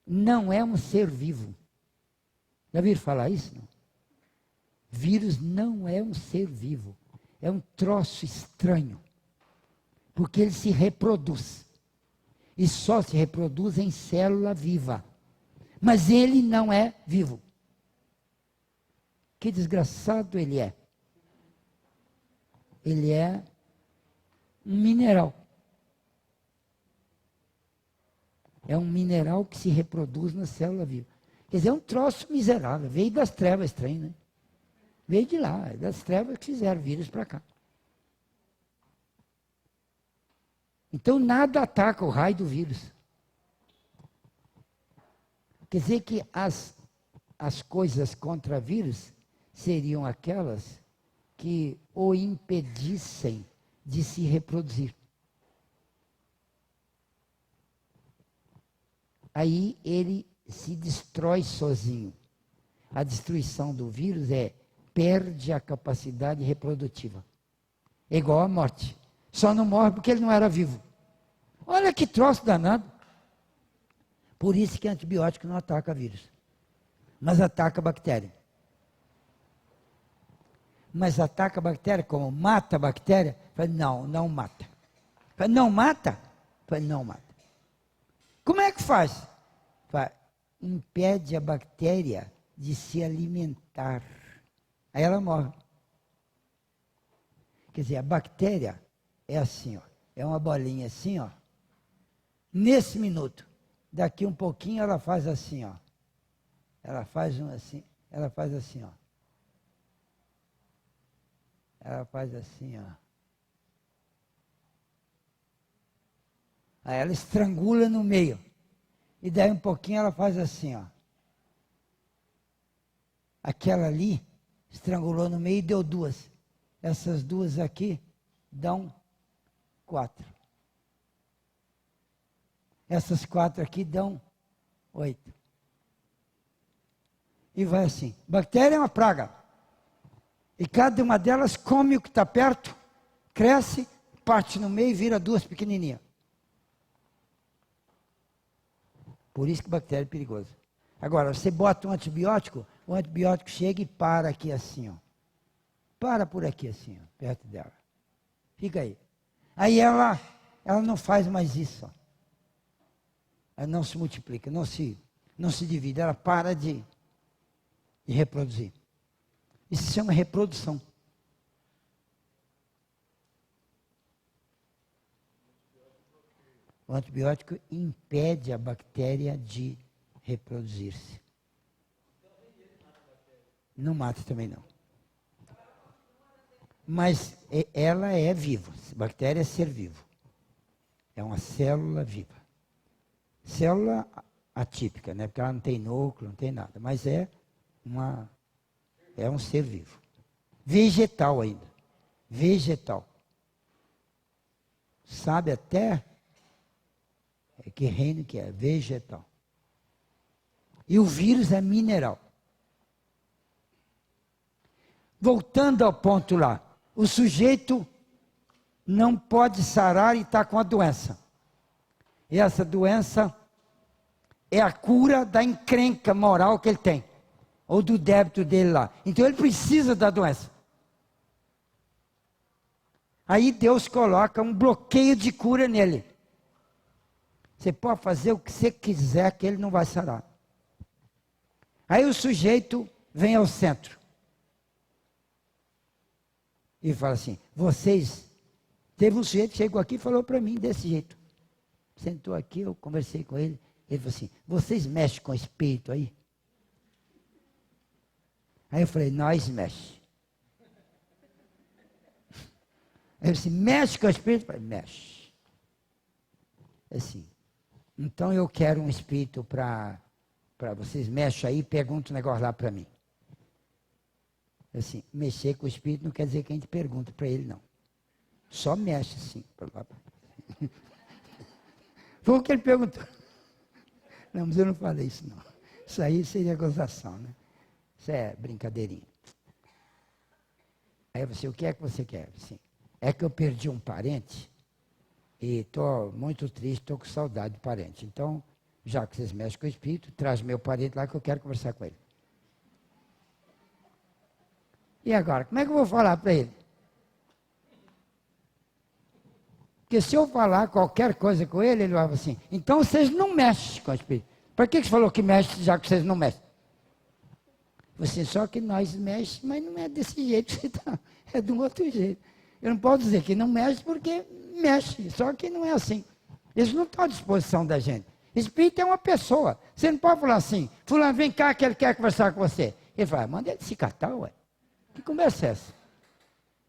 Speaker 1: não é um ser vivo. Já viram falar isso? Não? Vírus não é um ser vivo. É um troço estranho. Porque ele se reproduz. E só se reproduz em célula viva. Mas ele não é vivo. Que desgraçado ele é. Ele é um mineral. É um mineral que se reproduz na célula viva. Quer dizer, é um troço miserável. Veio das trevas, estranho, né? Veio de lá, das trevas que fizeram vírus para cá. Então nada ataca o raio do vírus. Quer dizer que as coisas contra vírus seriam aquelas que o impedissem de se reproduzir. Aí ele se destrói sozinho. A destruição do vírus perde a capacidade reprodutiva. É igual à morte. Só não morre porque ele não era vivo. Olha que troço danado. Por isso que antibiótico não ataca vírus. Mas ataca bactéria. Mas ataca a bactéria como? Mata a bactéria? Não, não mata. Não mata? Não mata. Como é que faz? Impede a bactéria de se alimentar. Aí ela morre. Quer dizer, a bactéria é assim, ó. É uma bolinha assim, ó. Nesse minuto. Daqui um pouquinho ela faz assim, ó. Ela faz assim, ela faz assim, ó. Ela faz assim, ó. Aí ela estrangula no meio. E daí um pouquinho ela faz assim, ó. Aquela ali estrangulou no meio e deu duas. Essas duas aqui dão 4. Essas 4 aqui dão 8. E vai assim. Bactéria é uma praga. E cada uma delas come o que está perto, cresce, parte no meio e vira 2 pequenininhas. Por isso que bactéria é perigosa. Agora, você bota um antibiótico, o antibiótico chega e para aqui assim, ó. Para por aqui assim, ó, perto dela. Fica aí. Aí ela não faz mais isso, ó. Ela não se multiplica, não se divide, ela para de reproduzir. Isso se chama reprodução. O antibiótico impede a bactéria de reproduzir-se. Não mata também não. Mas ela é viva. Bactéria é ser vivo. É uma célula viva. Célula atípica, né? Porque ela não tem núcleo, não tem nada. Mas é um ser vivo. Vegetal ainda. Vegetal. Sabe até que reino que é? Vegetal. E o vírus é mineral. Voltando ao ponto lá. O sujeito não pode sarar e está com a doença. E essa doença é a cura da encrenca moral que ele tem. Ou do débito dele lá. Então ele precisa da doença. Aí Deus coloca um bloqueio de cura nele. Você pode fazer o que você quiser que ele não vai sarar. Aí o sujeito vem ao centro. E fala assim, teve um sujeito que chegou aqui e falou para mim desse jeito. Sentou aqui, eu conversei com ele. Ele falou assim, vocês mexem com espírito aí? Aí eu falei, nós mexe. Ele disse, mexe com o espírito? Eu falei, mexe. Assim, então eu quero um espírito para vocês mexam aí e perguntam um negócio lá para mim. Assim, mexer com o espírito não quer dizer que a gente pergunta para ele, não. Só mexe assim. Foi o que ele perguntou. Não, mas eu não falei isso, não. Isso aí seria gozação, né? Isso é brincadeirinha. Aí você, o que é que você quer? Assim, é que eu perdi um parente e estou muito triste, estou com saudade do parente. Então, já que vocês mexem com o espírito, traz meu parente lá que eu quero conversar com ele. E agora, como é que eu vou falar para ele? Porque se eu falar qualquer coisa com ele, ele vai falar assim, então vocês não mexem com o espírito. Para que você falou que mexe, já que vocês não mexem? Você, só que nós mexemos, mas não é desse jeito que tá, é de um outro jeito. Eu não posso dizer que não mexe, porque mexe, só que não é assim. Isso não está à disposição da gente. Espírito é uma pessoa. Você não pode falar assim, fulano, vem cá que ele quer conversar com você. Ele fala, manda ele se catar, ué. Que conversa é essa?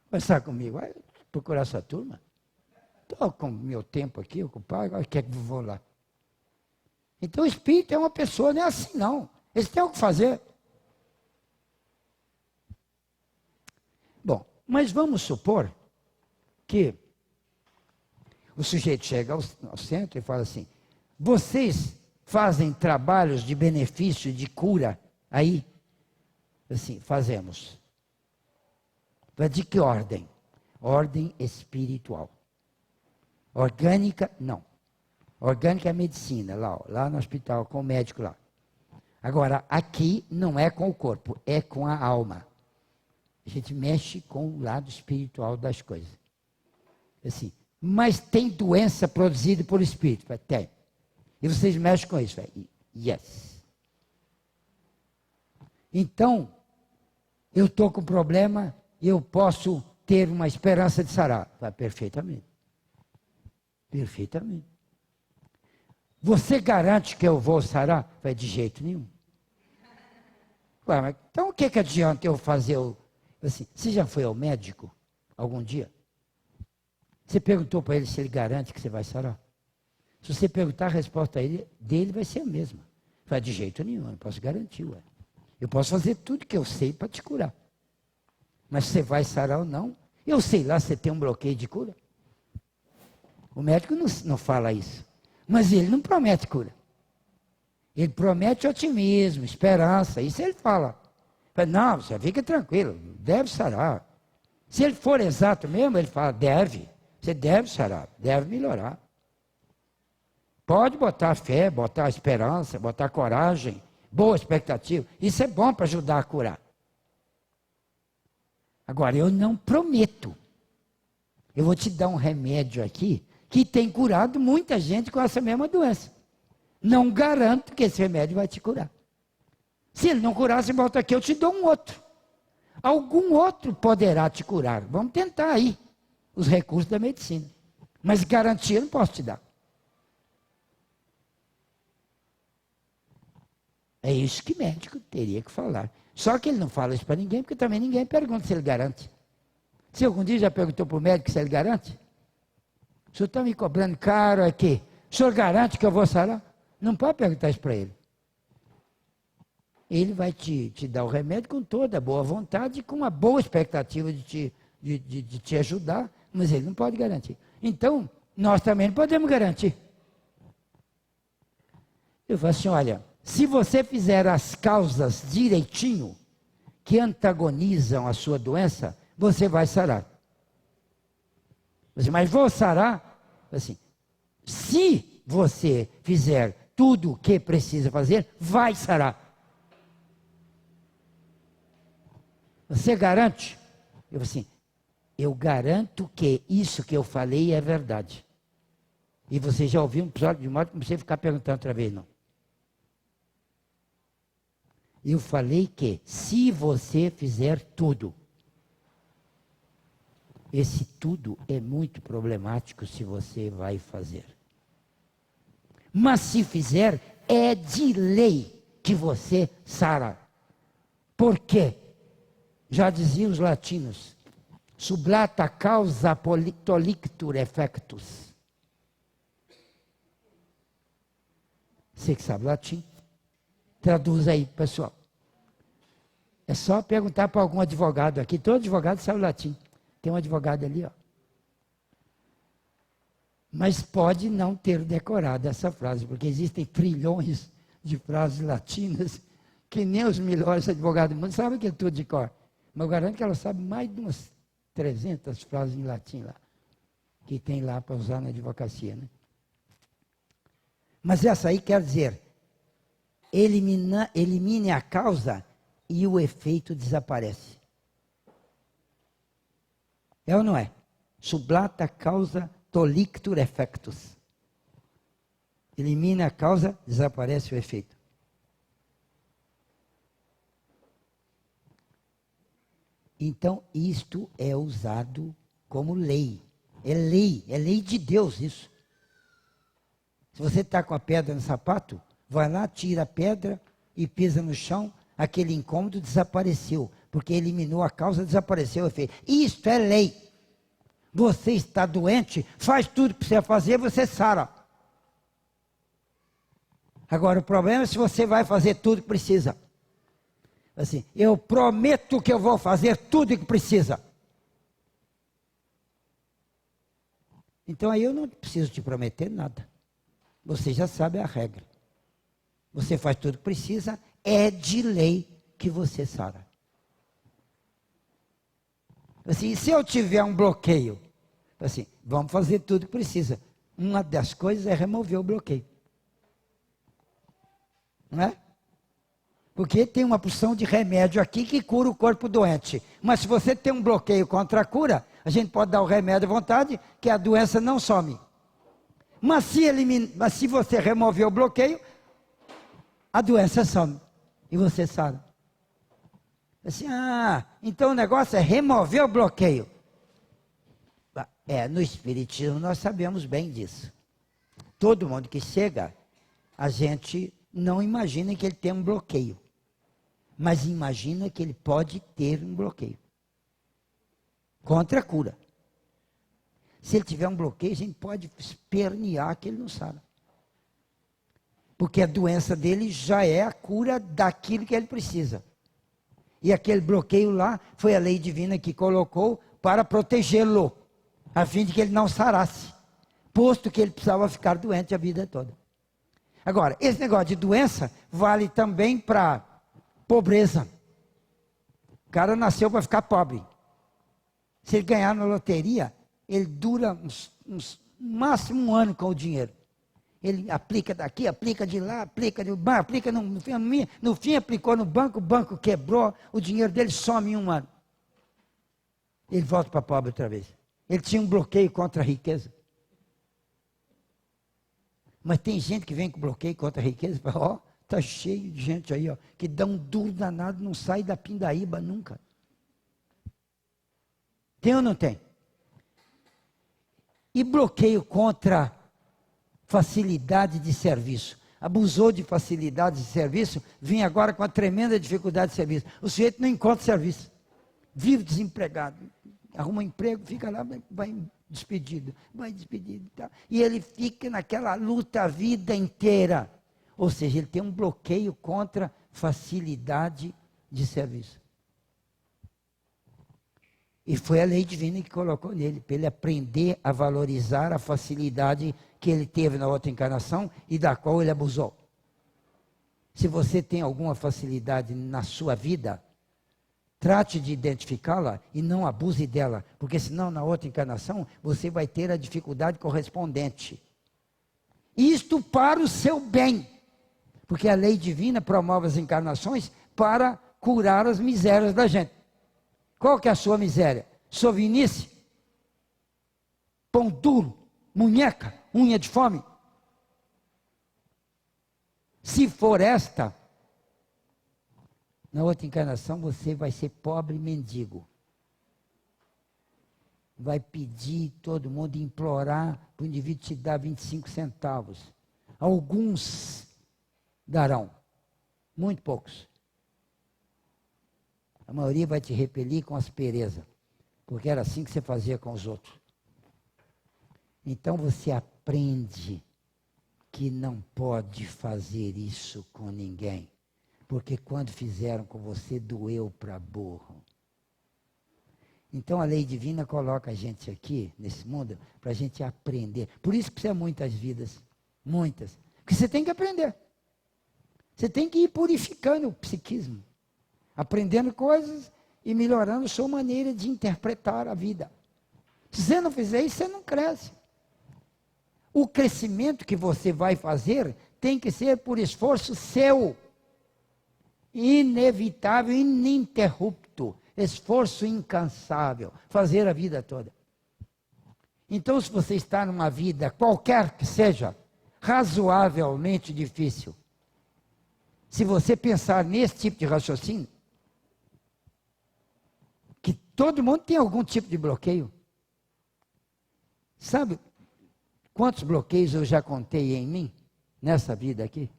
Speaker 1: Conversar comigo, vai procurar sua turma. Estou com meu tempo aqui ocupado, agora quer que eu vou lá. Então o espírito é uma pessoa, não é assim não. Eles têm o que fazer. Bom, mas vamos supor que o sujeito chega ao centro e fala assim, vocês fazem trabalhos de benefício, de cura aí? Assim, fazemos. De que ordem? Ordem espiritual. Orgânica, não. Orgânica é medicina, lá no hospital, com o médico lá. Agora, aqui não é com o corpo, é com a alma. A gente mexe com o lado espiritual das coisas. Assim, mas tem doença produzida por espírito? Tem. E vocês mexem com isso? Yes. Então, eu estou com problema, eu posso ter uma esperança de sarar? Vai, perfeitamente. Perfeitamente. Você garante que eu vou sarar? Vai, de jeito nenhum. Ué, mas então o que adianta eu fazer assim? Você já foi ao médico algum dia? Você perguntou para ele se ele garante que você vai sarar? Se você perguntar, a resposta dele vai ser a mesma. Vai, de jeito nenhum, eu não posso garantir, ué. Eu posso fazer tudo que eu sei para te curar. Mas você vai sarar ou não? Eu sei lá se você tem um bloqueio de cura. O médico não fala isso. Mas ele não promete cura. Ele promete otimismo, esperança, isso ele fala. Não, você fica tranquilo, deve sarar. Se ele for exato mesmo, ele fala, você deve sarar, deve melhorar. Pode botar fé, botar esperança, botar coragem, boa expectativa. Isso é bom para ajudar a curar. Agora, eu não prometo. Eu vou te dar um remédio aqui que tem curado muita gente com essa mesma doença. Não garanto que esse remédio vai te curar. Se ele não curar, você volta aqui, eu te dou um outro. Algum outro poderá te curar. Vamos tentar aí os recursos da medicina. Mas garantia eu não posso te dar. É isso que médico teria que falar. Só que ele não fala isso para ninguém, porque também ninguém pergunta se ele garante. Você algum dia já perguntou para o médico se ele garante? O senhor está me cobrando caro aqui. O senhor garante que eu vou sarar? Não pode perguntar isso para ele. Ele vai te dar o remédio com toda a boa vontade, com uma boa expectativa de te ajudar, mas ele não pode garantir. Então, nós também não podemos garantir. Eu falo assim, olha, se você fizer as causas direitinho, que antagonizam a sua doença, você vai sarar. Mas vou sarar? Assim, se você fizer tudo o que precisa fazer, vai sarar. Você garante? Eu assim, eu garanto que isso que eu falei é verdade. E você já ouviu um episódio de morte, não precisa ficar perguntando outra vez, não. Eu falei que se você fizer tudo, esse tudo é muito problemático se você vai fazer. Mas se fizer, é de lei que você sara. Por quê? Já diziam os latinos, sublata causa tolictur effectus. Você que sabe latim, traduz aí, pessoal. É só perguntar para algum advogado aqui, todo advogado sabe latim. Tem um advogado ali, ó. Mas pode não ter decorado essa frase, porque existem trilhões de frases latinas que nem os melhores advogados do mundo sabem que é tudo de cor. Mas eu garanto que ela sabe mais de umas 300 frases em latim lá, que tem lá para usar na advocacia, né? Mas essa aí quer dizer, elimine a causa e o efeito desaparece. É ou não é? Sublata causa tolictur effectus. Elimina a causa, desaparece o efeito. Então, isto é usado como lei. É lei de Deus isso. Se você está com a pedra no sapato, vai lá, tira a pedra e pisa no chão, aquele incômodo desapareceu, porque eliminou a causa, desapareceu o efeito. Isto é lei. Você está doente, faz tudo que precisa fazer, você sara. Agora, o problema é se você vai fazer tudo que precisa. Assim, eu prometo que eu vou fazer tudo o que precisa. Então aí eu não preciso te prometer nada. Você já sabe a regra. Você faz tudo o que precisa, é de lei que você sara. Assim, se eu tiver um bloqueio, assim, vamos fazer tudo o que precisa. Uma das coisas é remover o bloqueio. Não é? Porque tem uma porção de remédio aqui que cura o corpo doente. Mas se você tem um bloqueio contra a cura, a gente pode dar o remédio à vontade, que a doença não some. Mas se você remover o bloqueio, a doença some. E você sara. Assim, então o negócio é remover o bloqueio. No Espiritismo nós sabemos bem disso. Todo mundo que chega, a gente não imagina que ele tem um bloqueio, mas imagina que ele pode ter um bloqueio contra a cura. Se ele tiver um bloqueio, a gente pode espernear que ele não sabe. Porque a doença dele já é a cura daquilo que ele precisa. E aquele bloqueio lá foi a lei divina que colocou para protegê-lo, a fim de que ele não sarasse, posto que ele precisava ficar doente a vida toda. Agora, esse negócio de doença vale também para pobreza. O cara nasceu para ficar pobre. Se ele ganhar na loteria, ele dura máximo um ano com o dinheiro. Ele aplica daqui, aplica de lá, aplica de banco, aplica no fim aplicou no banco, o banco quebrou, o dinheiro dele some em um ano. Ele volta para pobre outra vez. Ele tinha um bloqueio contra a riqueza. Mas tem gente que vem com bloqueio contra a riqueza e fala, está cheio de gente aí, que dá um duro danado, não sai da pindaíba nunca. Tem ou não tem? E bloqueio contra facilidade de serviço. Abusou de facilidade de serviço, vem agora com a tremenda dificuldade de serviço. O sujeito não encontra serviço. Vive desempregado. Arruma um emprego, fica lá, vai despedido. Tá? E ele fica naquela luta a vida inteira. Ou seja, ele tem um bloqueio contra facilidade de serviço. E foi a lei divina que colocou nele, para ele aprender a valorizar a facilidade que ele teve na outra encarnação e da qual ele abusou. Se você tem alguma facilidade na sua vida, trate de identificá-la e não abuse dela, porque senão na outra encarnação você vai ter a dificuldade correspondente. Isto para o seu bem, porque a lei divina promove as encarnações para curar as misérias da gente. Qual que é a sua miséria? Sovinice? Pão duro? Munheca? Unha de fome? Se for esta, na outra encarnação você vai ser pobre e mendigo. Vai pedir todo mundo, implorar para o indivíduo te dar 25 centavos. Alguns darão, muito poucos. A maioria vai te repelir com aspereza, porque era assim que você fazia com os outros. Então você aprende que não pode fazer isso com ninguém, porque quando fizeram com você, doeu para burro. Então a lei divina coloca a gente aqui, nesse mundo, para a gente aprender. Por isso precisa muitas vidas, muitas. Porque você tem que aprender. Você tem que ir purificando o psiquismo. Aprendendo coisas e melhorando sua maneira de interpretar a vida. Se você não fizer isso, você não cresce. O crescimento que você vai fazer tem que ser por esforço seu. Inevitável, ininterrupto. Esforço incansável. Fazer a vida toda. Então, se você está numa vida, qualquer que seja, razoavelmente difícil, se você pensar nesse tipo de raciocínio, que todo mundo tem algum tipo de bloqueio. Sabe quantos bloqueios eu já contei em mim, nessa vida aqui?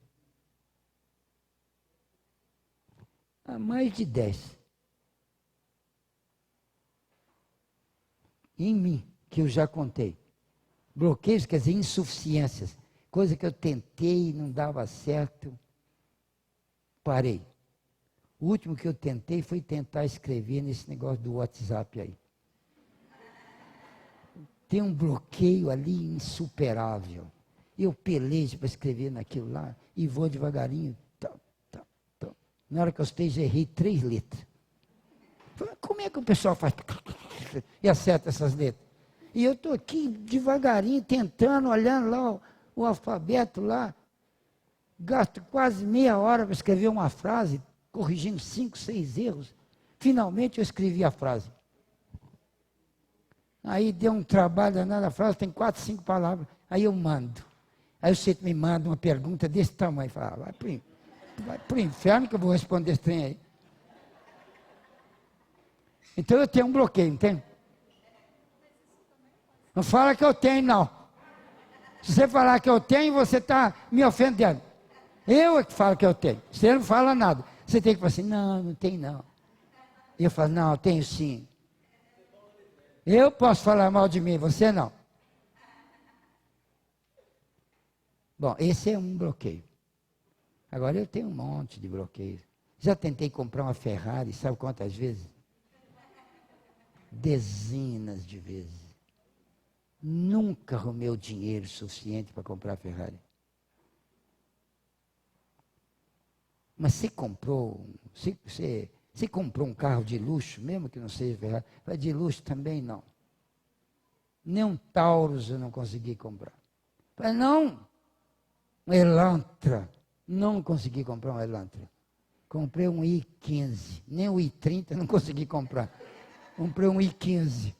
Speaker 1: Há mais de 10. Em mim, que eu já contei. Bloqueios quer dizer insuficiências. Coisa que eu tentei e não dava certo. Parei. O último que eu tentei foi tentar escrever nesse negócio do WhatsApp aí. Tem um bloqueio ali insuperável. Eu pelejo para escrever naquilo lá e vou devagarinho. Na hora que eu esteja, errei 3 letras. Como é que o pessoal faz e acerta essas letras? E eu estou aqui devagarinho, tentando, olhando lá o alfabeto lá. Gasto quase meia hora para escrever uma frase, corrigindo 5, 6 erros. Finalmente eu escrevi a frase. Aí deu um trabalho danado, a frase tem 4, 5 palavras. Aí eu mando. Aí você me manda uma pergunta desse tamanho. Fala, vai para o inferno que eu vou responder esse trem aí. Então eu tenho um bloqueio, entende? Não fala que eu tenho, não. Se você falar que eu tenho, você está me ofendendo. Eu é que falo que eu tenho. Você não fala nada. Você tem que falar assim, não, não tem não. E eu falo, não, eu tenho sim. Eu posso falar mal de mim, você não. Bom, esse é um bloqueio. Agora eu tenho um monte de bloqueios. Já tentei comprar uma Ferrari, sabe quantas vezes? Dezenas de vezes. Nunca arrumei o dinheiro suficiente para comprar a Ferrari. Mas você comprou um carro de luxo, mesmo que não seja Ferrari, mas de luxo também não. Nem um Taurus eu não consegui comprar. Mas não, um Elantra, não consegui comprar um Elantra. Comprei um i15, nem o i30 não consegui comprar. Comprei um i15.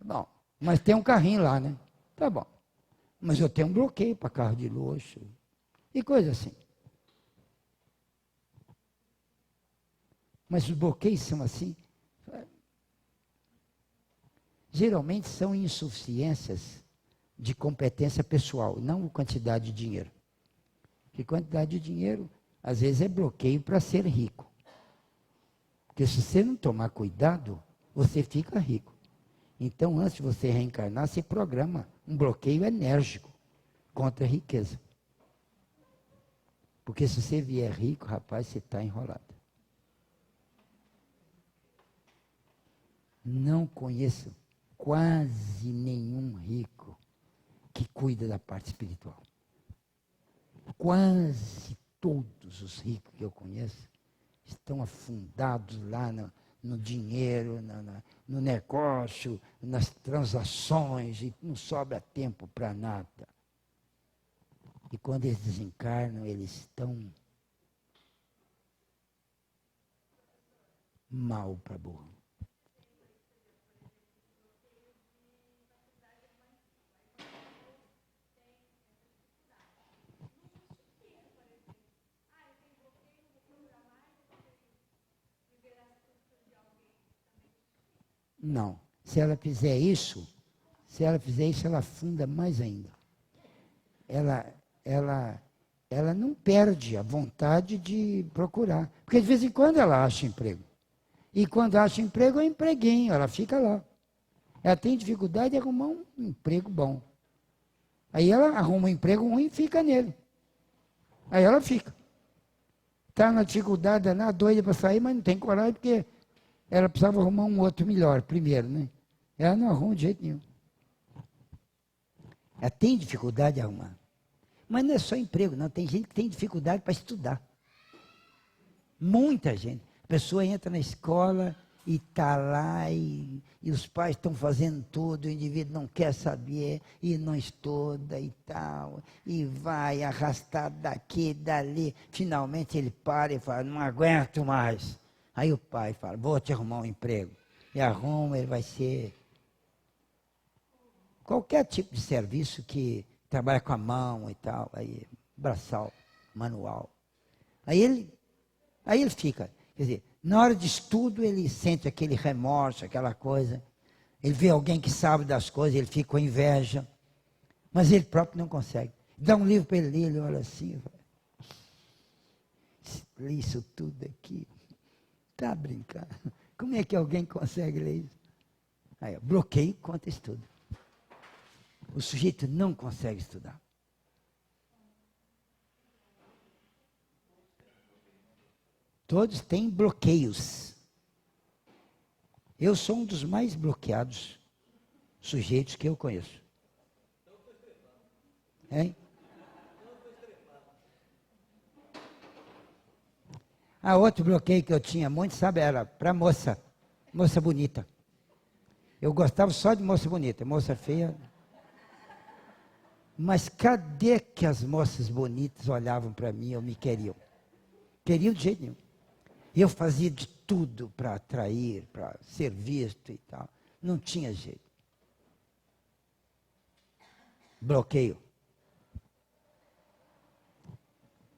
Speaker 1: Bom, mas tem um carrinho lá, né? Tá bom. Mas eu tenho um bloqueio para carro de luxo e coisa assim. Mas os bloqueios são assim. Geralmente são insuficiências de competência pessoal, não quantidade de dinheiro. Porque quantidade de dinheiro, às vezes, é bloqueio para ser rico. Porque se você não tomar cuidado, você fica rico. Então, antes de você reencarnar, você programa um bloqueio enérgico contra a riqueza. Porque se você vier rico, rapaz, você está enrolado. Não conheço quase nenhum rico que cuida da parte espiritual. Quase todos os ricos que eu conheço estão afundados lá no dinheiro, no negócio, nas transações, e não sobra tempo para nada. E quando eles desencarnam, eles estão mal para burro. Não. Se ela fizer isso, ela afunda mais ainda. Ela não perde a vontade de procurar. Porque de vez em quando ela acha emprego. E quando acha emprego, é um empreguinho, ela fica lá. Ela tem dificuldade de arrumar um emprego bom. Aí ela arruma um emprego ruim e fica nele. Aí ela fica. Está na dificuldade, doida para sair, mas não tem coragem, porque ela precisava arrumar um outro melhor primeiro, né? Ela não arruma de jeito nenhum. Ela tem dificuldade de arrumar. Mas não é só emprego, não. Tem gente que tem dificuldade para estudar. Muita gente. A pessoa entra na escola e está lá, e os pais estão fazendo tudo, o indivíduo não quer saber, e não estuda e tal, e vai arrastar daqui, dali. Finalmente ele para e fala, não aguento mais. Aí o pai fala, vou te arrumar um emprego. E arruma, ele vai ser qualquer tipo de serviço que trabalha com a mão e tal, aí, braçal, manual. Aí ele fica, quer dizer, na hora de estudo ele sente aquele remorso, aquela coisa. Ele vê alguém que sabe das coisas, ele fica com inveja. Mas ele próprio não consegue. Dá um livro para ele ler, ele olha assim, lê isso tudo aqui. Está brincando. Como é que alguém consegue ler isso? Aí, bloqueio contra estudo. O sujeito não consegue estudar. Todos têm bloqueios. Eu sou um dos mais bloqueados sujeitos que eu conheço. Hein? Outro bloqueio que eu tinha muito, sabe, era para moça bonita. Eu gostava só de moça bonita, moça feia. Mas cadê que as moças bonitas olhavam para mim ou me queriam? Queriam de jeito nenhum. Eu fazia de tudo para atrair, para ser visto e tal. Não tinha jeito. Bloqueio.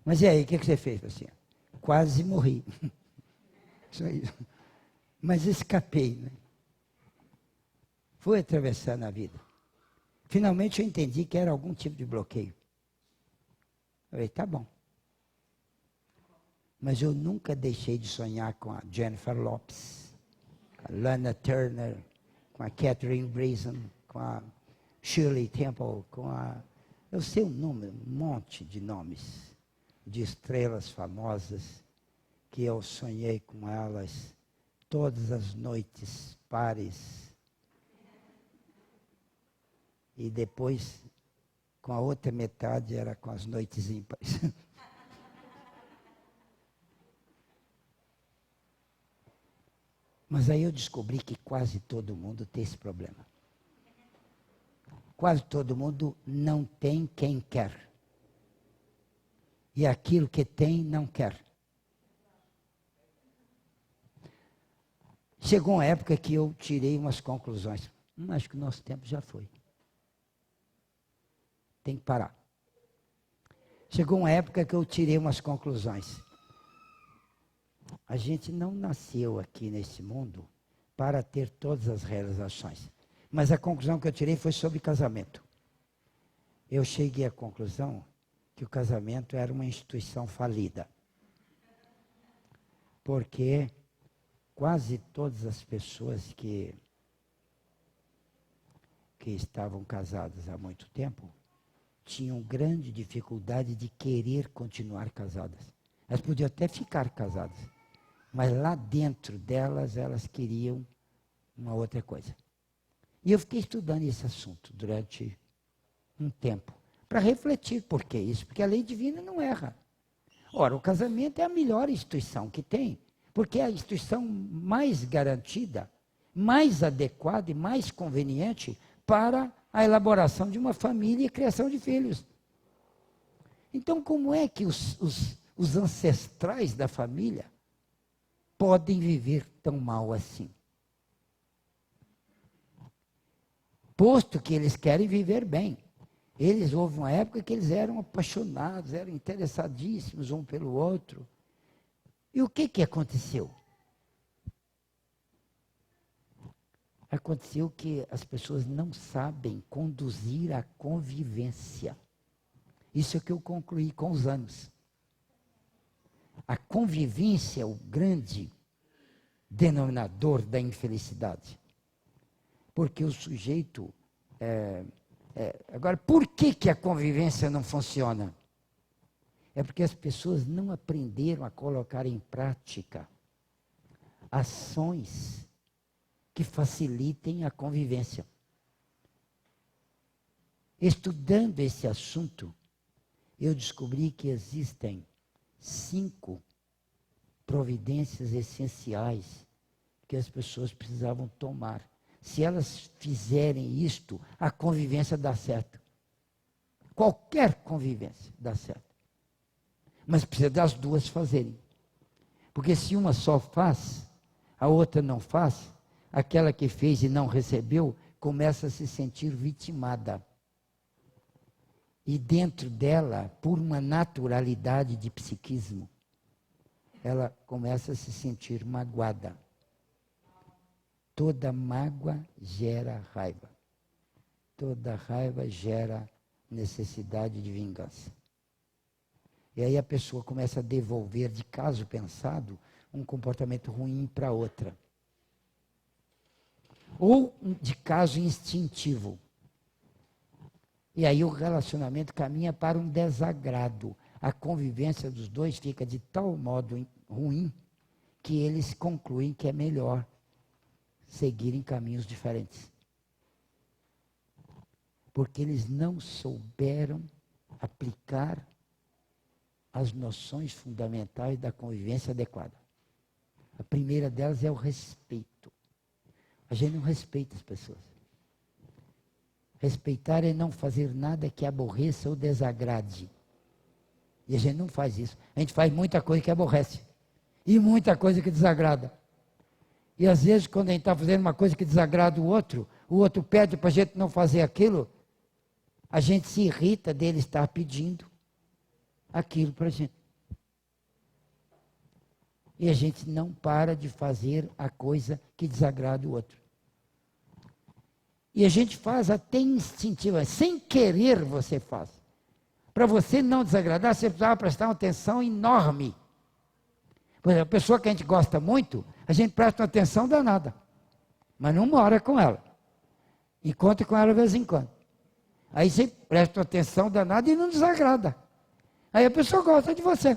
Speaker 1: Mas e aí, o que você fez, assim? Quase morri. Isso aí. Mas escapei, né? fui atravessando a vida. Finalmente eu entendi que era algum tipo de bloqueio. Eu falei, tá bom. Mas eu nunca deixei de sonhar com a Jennifer Lopez, a Lana Turner, com a Catherine Brazen, com a Shirley Temple, com a... Eu sei um monte de nomes de estrelas famosas que eu sonhei com elas todas as noites pares. E depois, com a outra metade, era com as noites ímpares. Mas aí eu descobri que quase todo mundo tem esse problema. Quase todo mundo não tem quem quer. E aquilo que tem, não quer. Chegou uma época que eu tirei umas conclusões. Acho que o nosso tempo já foi. Tem que parar. Chegou uma época que eu tirei umas conclusões. A gente não nasceu aqui nesse mundo para ter todas as realizações. Mas a conclusão que eu tirei foi sobre casamento. Eu cheguei à conclusão que o casamento era uma instituição falida. Porque quase todas as pessoas que estavam casadas há muito tempo tinham grande dificuldade de querer continuar casadas. Elas podiam até ficar casadas, mas lá dentro delas, elas queriam uma outra coisa. E eu fiquei estudando esse assunto durante um tempo, para refletir por que isso, porque a lei divina não erra. Ora, o casamento é a melhor instituição que tem, porque é a instituição mais garantida, mais adequada e mais conveniente para a elaboração de uma família e criação de filhos. Então, como é que os ancestrais da família podem viver tão mal assim? Posto que eles querem viver bem. Houve uma época que eles eram apaixonados, eram interessadíssimos um pelo outro. E o que aconteceu? Aconteceu que as pessoas não sabem conduzir a convivência. Isso é o que eu concluí com os anos. A convivência é o grande denominador da infelicidade. Porque o sujeito... Agora, por que a convivência não funciona? É porque as pessoas não aprenderam a colocar em prática ações que facilitem a convivência. Estudando esse assunto, eu descobri que existem 5 providências essenciais que as pessoas precisavam tomar. Se elas fizerem isto, a convivência dá certo. Qualquer convivência dá certo. Mas precisa das duas fazerem. Porque se uma só faz, a outra não faz, aquela que fez e não recebeu, começa a se sentir vitimada. E dentro dela, por uma naturalidade de psiquismo, ela começa a se sentir magoada. Toda mágoa gera raiva. Toda raiva gera necessidade de vingança. E aí a pessoa começa a devolver, de caso pensado, um comportamento ruim para outra. Ou de caso instintivo. E aí o relacionamento caminha para um desagrado. A convivência dos dois fica de tal modo ruim que eles concluem que é melhor seguirem caminhos diferentes. Porque eles não souberam aplicar as noções fundamentais da convivência adequada. A primeira delas é o respeito. A gente não respeita as pessoas. Respeitar é não fazer nada que aborreça ou desagrade. E a gente não faz isso. A gente faz muita coisa que aborrece. E muita coisa que desagrada. E às vezes, quando a gente está fazendo uma coisa que desagrada o outro pede para a gente não fazer aquilo, a gente se irrita dele estar pedindo aquilo para a gente. E a gente não para de fazer a coisa que desagrada o outro. E a gente faz até instintiva, sem querer você faz. Para você não desagradar, você precisava prestar uma atenção enorme. Por exemplo, a pessoa que a gente gosta muito, a gente presta uma atenção danada. Mas não mora com ela. Encontra com ela de vez em quando. Aí você presta uma atenção danada e não desagrada. Aí a pessoa gosta de você.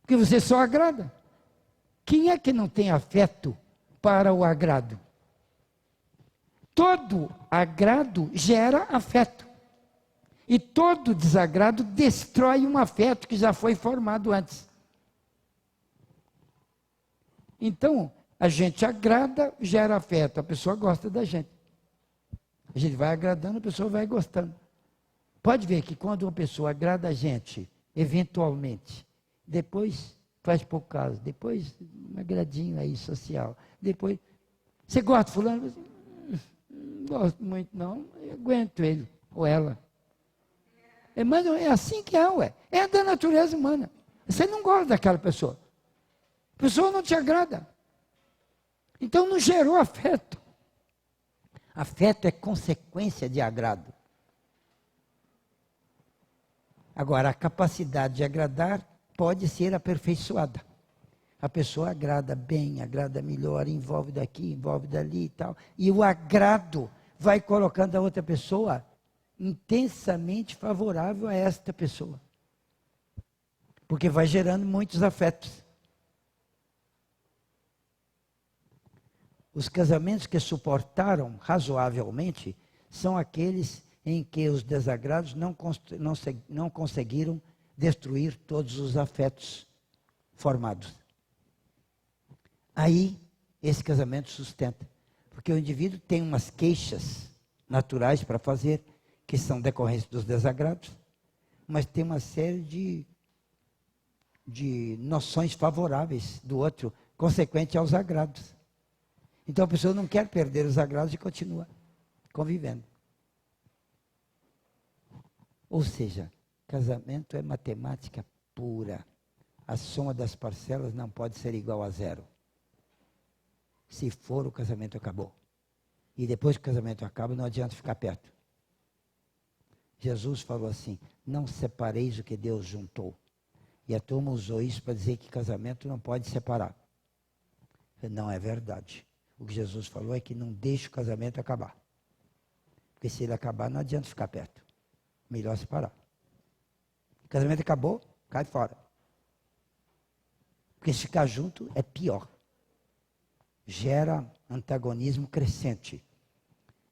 Speaker 1: Porque você só agrada. Quem é que não tem afeto para o agrado? Todo agrado gera afeto. E todo desagrado destrói um afeto que já foi formado antes. Então, a gente agrada, gera afeto. A pessoa gosta da gente. A gente vai agradando, a pessoa vai gostando. Pode ver que quando uma pessoa agrada a gente, eventualmente, depois faz pouco caso, depois um agradinho aí social, depois, você gosta de fulano? Não gosto muito não, eu aguento ele ou ela. Mas é assim que é, ué. É da natureza humana. Você não gosta daquela pessoa. A pessoa não te agrada. Então não gerou afeto. Afeto é consequência de agrado. Agora, a capacidade de agradar pode ser aperfeiçoada. A pessoa agrada bem, agrada melhor, envolve daqui, envolve dali e tal. E o agrado vai colocando a outra pessoa intensamente favorável a esta pessoa. Porque vai gerando muitos afetos. Os casamentos que suportaram razoavelmente são aqueles em que os desagrados não conseguiram destruir todos os afetos formados. Aí, esse casamento sustenta. Porque o indivíduo tem umas queixas naturais para fazer, que são decorrentes dos desagrados, mas tem uma série de noções favoráveis do outro, consequente aos agrados. Então a pessoa não quer perder os agrados e continua convivendo. Ou seja, casamento é matemática pura. A soma das parcelas não pode ser igual a zero. Se for, o casamento acabou. E depois que o casamento acaba, não adianta ficar perto. Jesus falou assim, não separeis o que Deus juntou. E a turma usou isso para dizer que casamento não pode separar. Não é verdade. O que Jesus falou é que não deixe o casamento acabar. Porque se ele acabar, não adianta ficar perto. Melhor separar. O casamento acabou, cai fora. Porque se ficar junto é pior. Gera antagonismo crescente.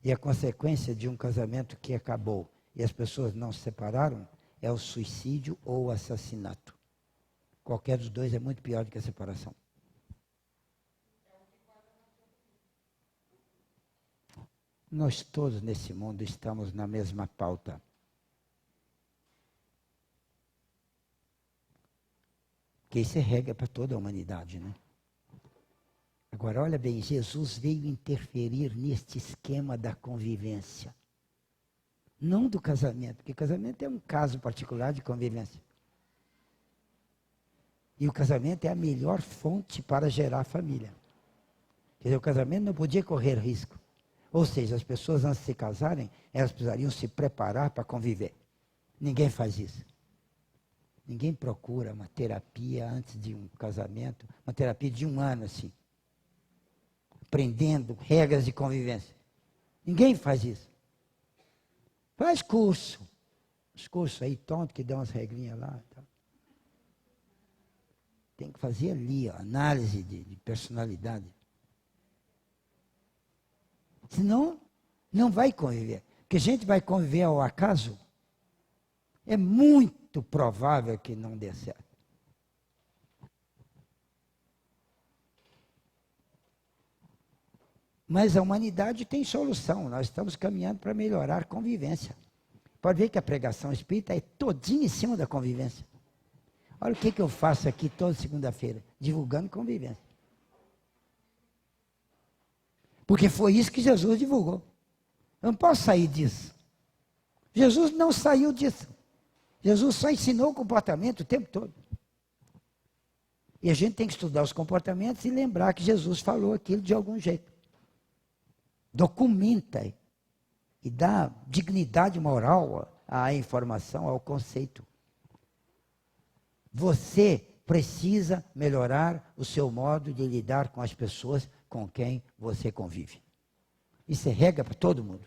Speaker 1: E a consequência de um casamento que acabou e as pessoas não se separaram é o suicídio ou o assassinato. Qualquer dos dois é muito pior do que a separação. Nós todos nesse mundo estamos na mesma pauta. Que isso é regra para toda a humanidade, né? Agora, olha bem, Jesus veio interferir neste esquema da convivência. Não do casamento, porque casamento é um caso particular de convivência. E o casamento é a melhor fonte para gerar família. Quer dizer, o casamento não podia correr risco. Ou seja, as pessoas antes de se casarem, elas precisariam se preparar para conviver. Ninguém faz isso. Ninguém procura uma terapia antes de um casamento, uma terapia de 1 ano assim. Aprendendo regras de convivência. Ninguém faz isso. Faz curso. Os cursos aí tontos que dão umas regrinhas lá. Tá. Tem que fazer ali, ó, análise de personalidade. Senão, não vai conviver. Porque a gente vai conviver ao acaso, é muito provável que não dê certo. Mas a humanidade tem solução. Nós estamos caminhando para melhorar a convivência. Pode ver que a pregação espírita é todinha em cima da convivência. Olha o que eu faço aqui toda segunda-feira, divulgando convivência. Porque foi isso que Jesus divulgou. Eu não posso sair disso. Jesus não saiu disso. Jesus só ensinou o comportamento o tempo todo. E a gente tem que estudar os comportamentos e lembrar que Jesus falou aquilo de algum jeito. documenta e dá dignidade moral à informação, ao conceito. Você precisa melhorar o seu modo de lidar com as pessoas com quem você convive. Isso é regra para todo mundo.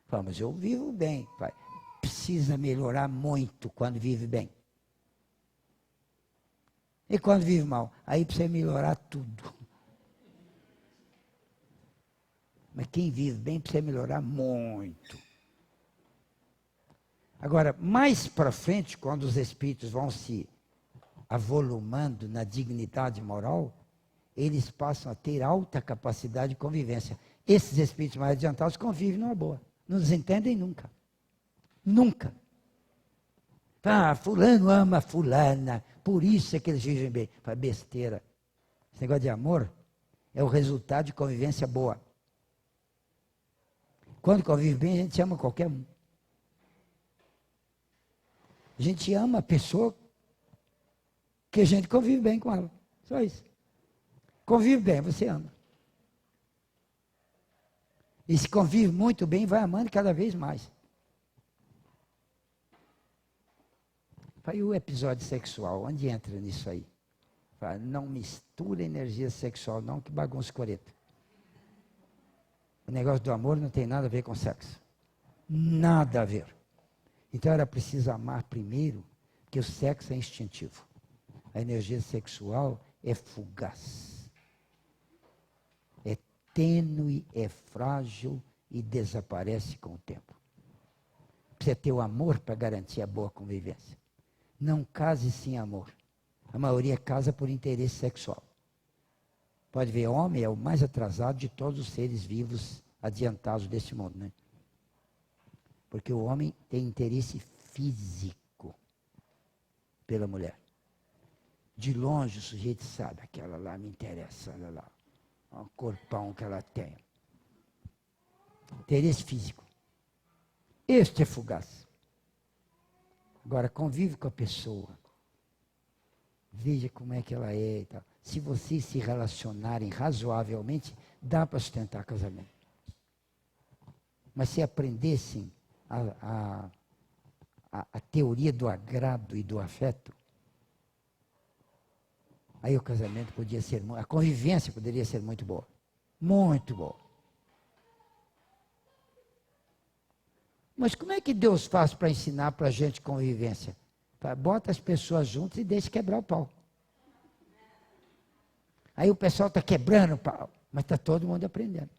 Speaker 1: Fala, mas eu vivo bem, pai. Precisa melhorar muito quando vive bem. E quando vive mal? Aí precisa melhorar tudo. Mas quem vive bem precisa melhorar muito. Agora, mais para frente, quando os espíritos vão se avolumando na dignidade moral, eles passam a ter alta capacidade de convivência. Esses espíritos mais adiantados convivem numa boa. Não desentendem nunca. Nunca. Ah, fulano ama fulana, por isso é que eles vivem bem. Fala, besteira. Esse negócio de amor é o resultado de convivência boa. Quando convive bem, a gente ama qualquer um. A gente ama a pessoa que a gente convive bem com ela. Só isso. Convive bem, você ama. E se convive muito bem, vai amando cada vez mais. E o episódio sexual, onde entra nisso aí? Fala, não mistura energia sexual não, que bagunça o coreto. O negócio do amor não tem nada a ver com sexo. Nada a ver. Então era preciso amar primeiro, porque o sexo é instintivo. A energia sexual é fugaz. É tênue, é frágil e desaparece com o tempo. Precisa ter o amor para garantir a boa convivência. Não case sem amor. A maioria casa por interesse sexual. Pode ver, homem é o mais atrasado de todos os seres vivos adiantados desse mundo, né? Porque o homem tem interesse físico pela mulher. De longe o sujeito sabe, aquela lá me interessa, olha lá, o corpão que ela tem. Interesse físico. Este é fugaz. Agora, convive com a pessoa. Veja como é que ela é e tal. Se vocês se relacionarem razoavelmente, dá para sustentar casamento. Mas se aprendessem a teoria do agrado e do afeto, aí o casamento podia ser, a convivência poderia ser muito boa. Muito boa. Mas como é que Deus faz para ensinar para a gente convivência? Bota as pessoas juntas e deixa quebrar o pau. Aí o pessoal está quebrando o pau, mas está todo mundo aprendendo.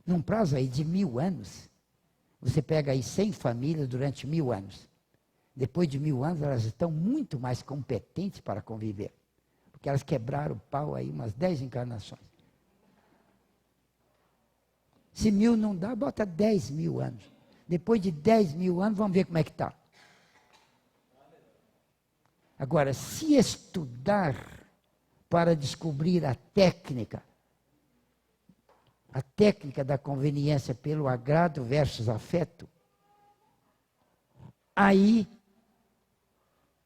Speaker 1: Num prazo aí de 1000 anos, você pega aí 100 famílias durante 1000 anos. Depois de 1000 anos, elas estão muito mais competentes para conviver. Porque elas quebraram o pau aí umas 10 encarnações. Se 1000 não dá, bota 10.000 anos. Depois de 10.000 anos, vamos ver como é que está. Agora, se estudar para descobrir a técnica da conveniência pelo agrado versus afeto, aí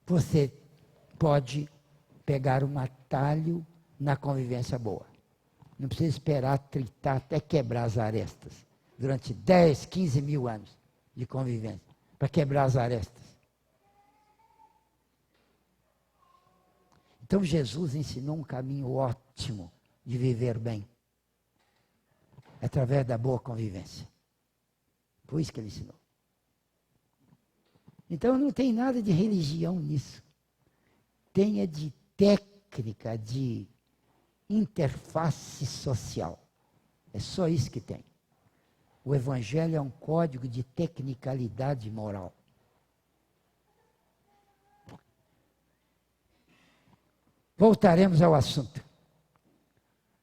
Speaker 1: você pode pegar um atalho na convivência boa. Não precisa esperar tritar até quebrar as arestas. Durante 10, 15 mil anos de convivência, para quebrar as arestas. Então Jesus ensinou um caminho ótimo de viver bem. Através da boa convivência. Foi isso que ele ensinou. Então não tem nada de religião nisso. Tem de técnica, de interface social. É só isso que tem. O Evangelho é um código de tecnicalidade moral. Voltaremos ao assunto.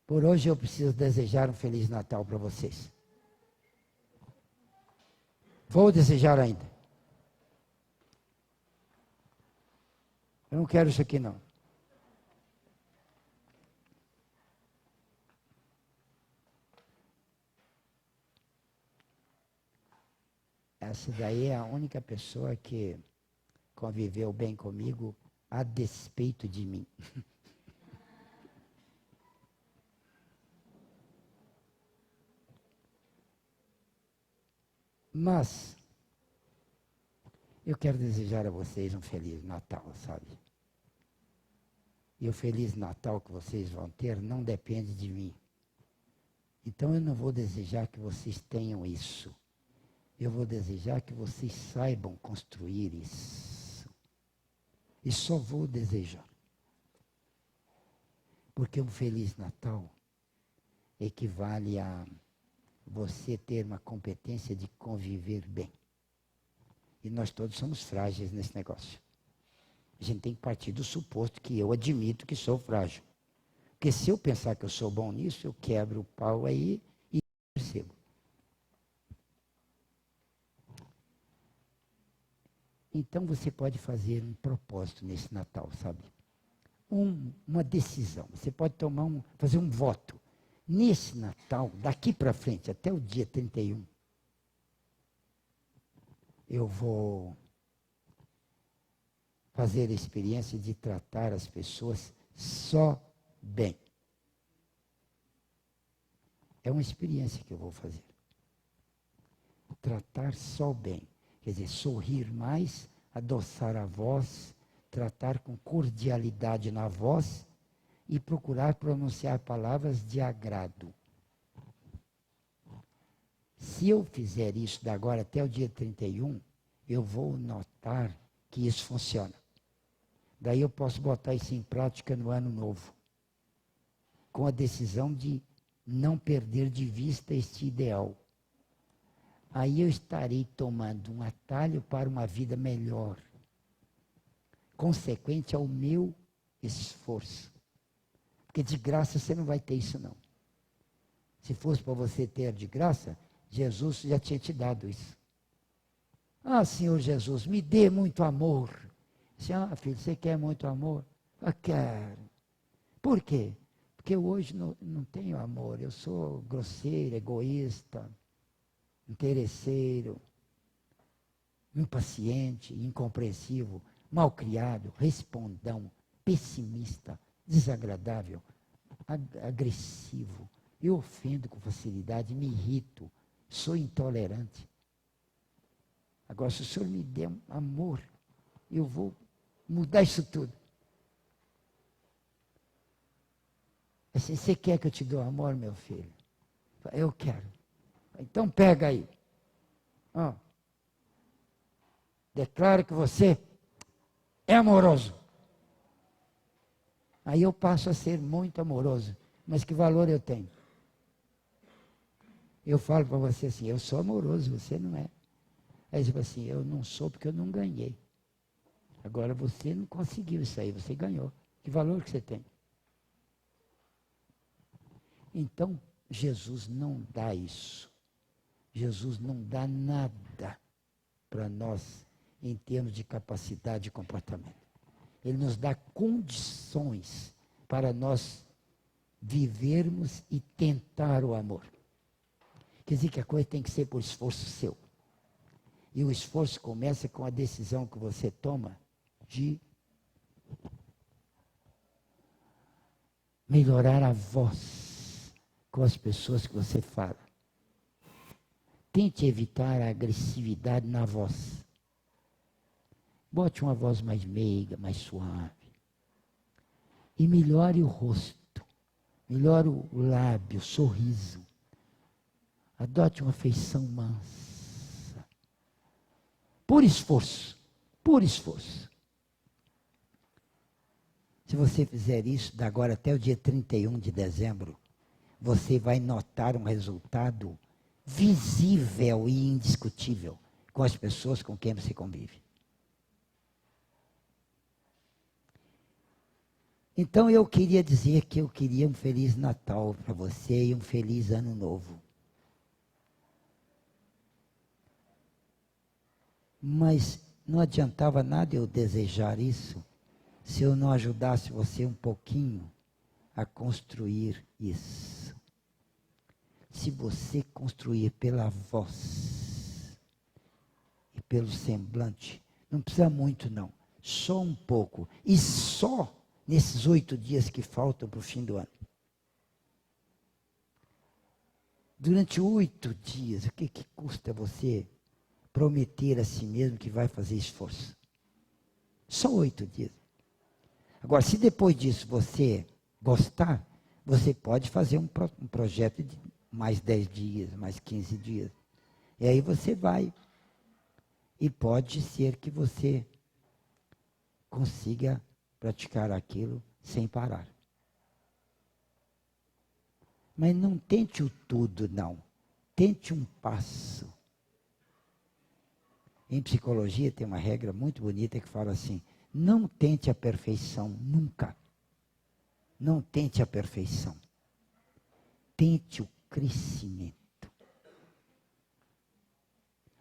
Speaker 1: Por hoje eu preciso desejar um Feliz Natal para vocês. Vou desejar ainda. Eu não quero isso aqui não. Essa daí é a única pessoa que conviveu bem comigo a despeito de mim. Mas eu quero desejar a vocês um Feliz Natal, sabe? E o Feliz Natal que vocês vão ter não depende de mim. Então eu não vou desejar que vocês tenham isso. Eu vou desejar que vocês saibam construir isso. E só vou desejar. Porque um Feliz Natal equivale a você ter uma competência de conviver bem. E nós todos somos frágeis nesse negócio. A gente tem que partir do suposto que eu admito que sou frágil. Porque se eu pensar que eu sou bom nisso, eu quebro o pau aí e percebo. Então você pode fazer um propósito nesse Natal, sabe? Uma decisão. Você pode fazer um voto. Nesse Natal, daqui para frente, até o dia 31, eu vou fazer a experiência de tratar as pessoas só bem. É uma experiência que eu vou fazer. Tratar só bem. Quer dizer, sorrir mais, adoçar a voz, tratar com cordialidade na voz e procurar pronunciar palavras de agrado. Se eu fizer isso da agora até o dia 31, eu vou notar que isso funciona. Daí eu posso botar isso em prática no ano novo, com a decisão de não perder de vista este ideal. Aí eu estarei tomando um atalho para uma vida melhor, consequente ao meu esforço. Porque de graça você não vai ter isso não. Se fosse para você ter de graça, Jesus já tinha te dado isso. Ah, Senhor Jesus, me dê muito amor. Ah, filho, você quer muito amor? Eu quero. Por quê? Porque eu hoje não tenho amor. Eu sou grosseiro, egoísta, interesseiro, impaciente, incompreensivo, malcriado, respondão, pessimista, desagradável, agressivo. Eu ofendo com facilidade, me irrito, sou intolerante. Agora, se o Senhor me der amor, eu vou mudar isso tudo. Assim, você quer que eu te dê amor, meu filho? Eu quero. Então pega aí. Declaro que você é amoroso. Aí eu passo a ser muito amoroso. Mas que valor eu tenho? Eu falo para você assim, eu sou amoroso, você não é. Aí você fala assim, eu não sou porque eu não ganhei. Agora você não conseguiu isso aí, você ganhou. Que valor que você tem? Então, Jesus não dá isso. Jesus não dá nada para nós em termos de capacidade de comportamento. Ele nos dá condições para nós vivermos e tentar o amor. Quer dizer que a coisa tem que ser por esforço seu. E o esforço começa com a decisão que você toma de melhorar a voz com as pessoas que você fala. Tente evitar a agressividade na voz. Bote uma voz mais meiga, mais suave. E melhore o rosto. Melhore o lábio, o sorriso. Adote uma feição mansa. Por esforço. Por esforço. Se você fizer isso, da agora até o dia 31 de dezembro, você vai notar um resultado visível e indiscutível com as pessoas com quem você convive. Então eu queria dizer que eu queria um Feliz Natal para você e um Feliz Ano Novo. Mas não adiantava nada eu desejar isso se eu não ajudasse você um pouquinho a construir isso. Se você construir pela voz e pelo semblante, não precisa muito não, só um pouco, e só nesses 8 dias que faltam para o fim do ano. Durante 8 dias, o que custa você prometer a si mesmo que vai fazer esforço. Só 8 dias. Agora, se depois disso você gostar, você pode fazer um projeto de mais 10 dias, mais 15 dias. E aí você vai. E pode ser que você consiga praticar aquilo sem parar. Mas não tente o tudo, não. Tente um passo. Em psicologia tem uma regra muito bonita que fala assim: não tente a perfeição, nunca. Não tente a perfeição. Tente o crescimento.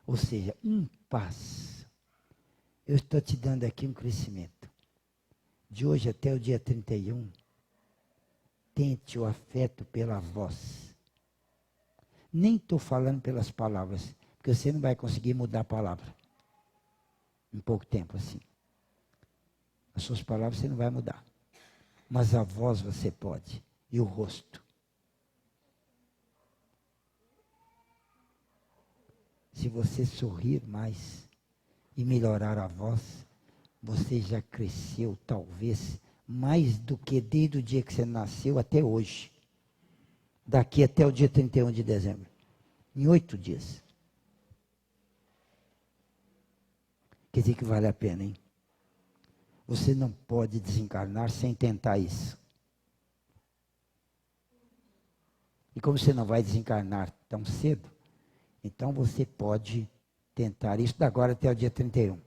Speaker 1: Ou seja, um passo. Eu estou te dando aqui um crescimento. De hoje até o dia 31, tente o afeto pela voz. Nem estou falando pelas palavras, porque você não vai conseguir mudar a palavra. Em pouco tempo assim. As suas palavras você não vai mudar. Mas a voz você pode. E o rosto. Se você sorrir mais e melhorar a voz, você já cresceu talvez mais do que desde o dia que você nasceu até hoje. Daqui até o dia 31 de dezembro. Em 8 dias. Quer dizer que vale a pena, hein? Você não pode desencarnar sem tentar isso. E como você não vai desencarnar tão cedo, então você pode tentar isso da agora até o dia 31.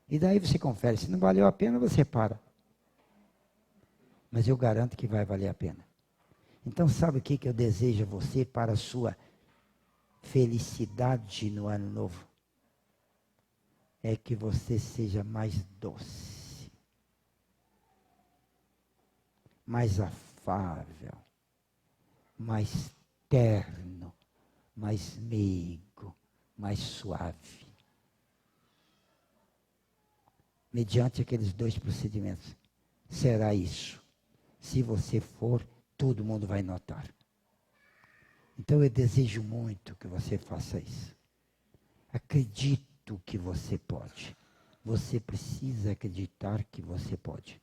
Speaker 1: E daí você confere. Se não valeu a pena, você para. Mas eu garanto que vai valer a pena. Então sabe o que eu desejo a você para a sua felicidade no ano novo? É que você seja mais doce, mais afável, mais terno, mais meigo, mais suave. Mediante aqueles 2 procedimentos. Será isso. Se você for, todo mundo vai notar. Então eu desejo muito que você faça isso. Acredito que você pode. Você precisa acreditar que você pode.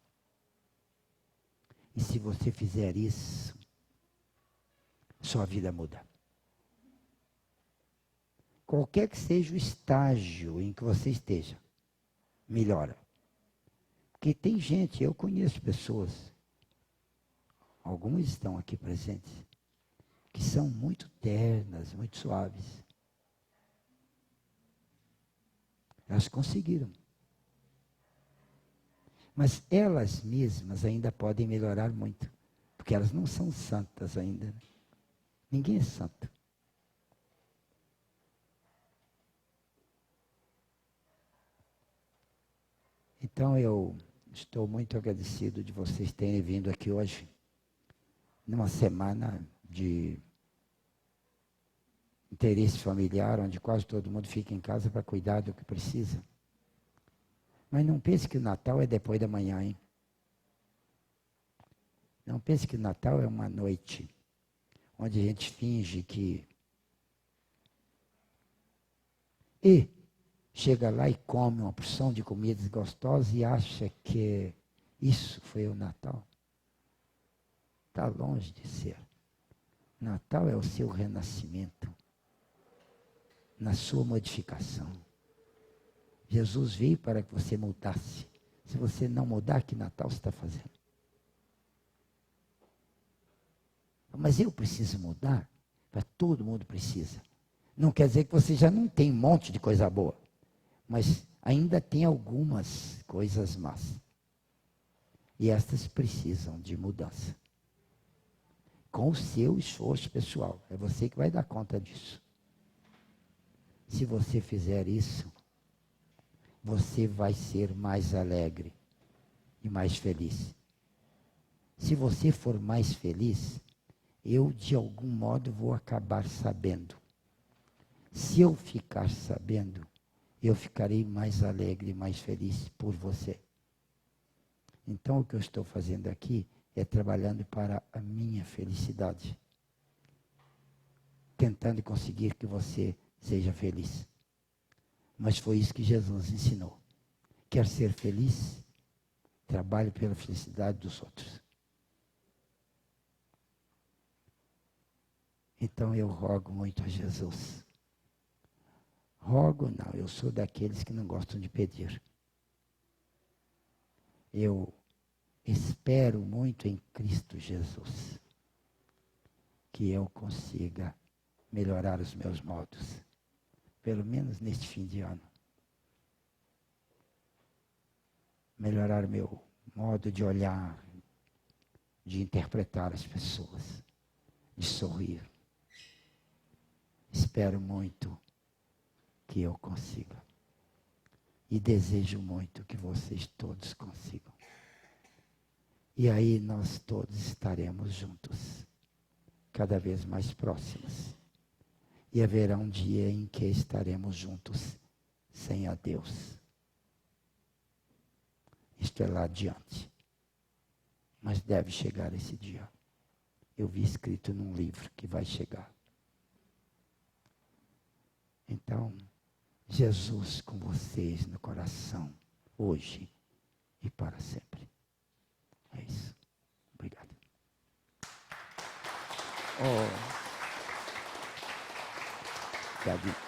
Speaker 1: E se você fizer isso, sua vida muda. Qualquer que seja o estágio em que você esteja, melhora. Porque tem gente, eu conheço pessoas, algumas estão aqui presentes, que são muito ternas, muito suaves. Elas conseguiram. Mas elas mesmas ainda podem melhorar muito. Porque elas não são santas ainda. Ninguém é santo. Então eu estou muito agradecido de vocês terem vindo aqui hoje, numa semana de interesse familiar, onde quase todo mundo fica em casa para cuidar do que precisa. Mas não pense que o Natal é depois da manhã, hein? Não pense que o Natal é uma noite onde a gente finge que... E chega lá e come uma porção de comidas gostosas e acha que isso foi o Natal. Está longe de ser. Natal é o seu renascimento, na sua modificação. Jesus veio para que você mudasse. Se você não mudar, que Natal você está fazendo? Mas eu preciso mudar? Para todo mundo precisa. Não quer dizer que você já não tem um monte de coisa boa. Mas ainda tem algumas coisas más. E estas precisam de mudança. Com o seu esforço pessoal. É você que vai dar conta disso. Se você fizer isso, você vai ser mais alegre e mais feliz. Se você for mais feliz, eu de algum modo vou acabar sabendo. Se eu ficar sabendo, eu ficarei mais alegre e mais feliz por você. Então o que eu estou fazendo aqui é trabalhando para a minha felicidade. Tentando conseguir que você seja feliz. Mas foi isso que Jesus ensinou. Quer ser feliz? Trabalhe pela felicidade dos outros. Então eu rogo muito a Jesus. Rogo não, eu sou daqueles que não gostam de pedir. Eu espero muito em Cristo Jesus que eu consiga melhorar os meus modos, pelo menos neste fim de ano. Melhorar meu modo de olhar, de interpretar as pessoas, de sorrir. Espero muito que eu consiga. E desejo muito que vocês todos consigam. E aí nós todos estaremos juntos, cada vez mais próximos. E haverá um dia em que estaremos juntos sem a Deus. Isto é lá adiante. Mas deve chegar esse dia. Eu vi escrito num livro que vai chegar. Então, Jesus com vocês no coração, hoje e para sempre. É isso. Obrigado. Oh, Davi.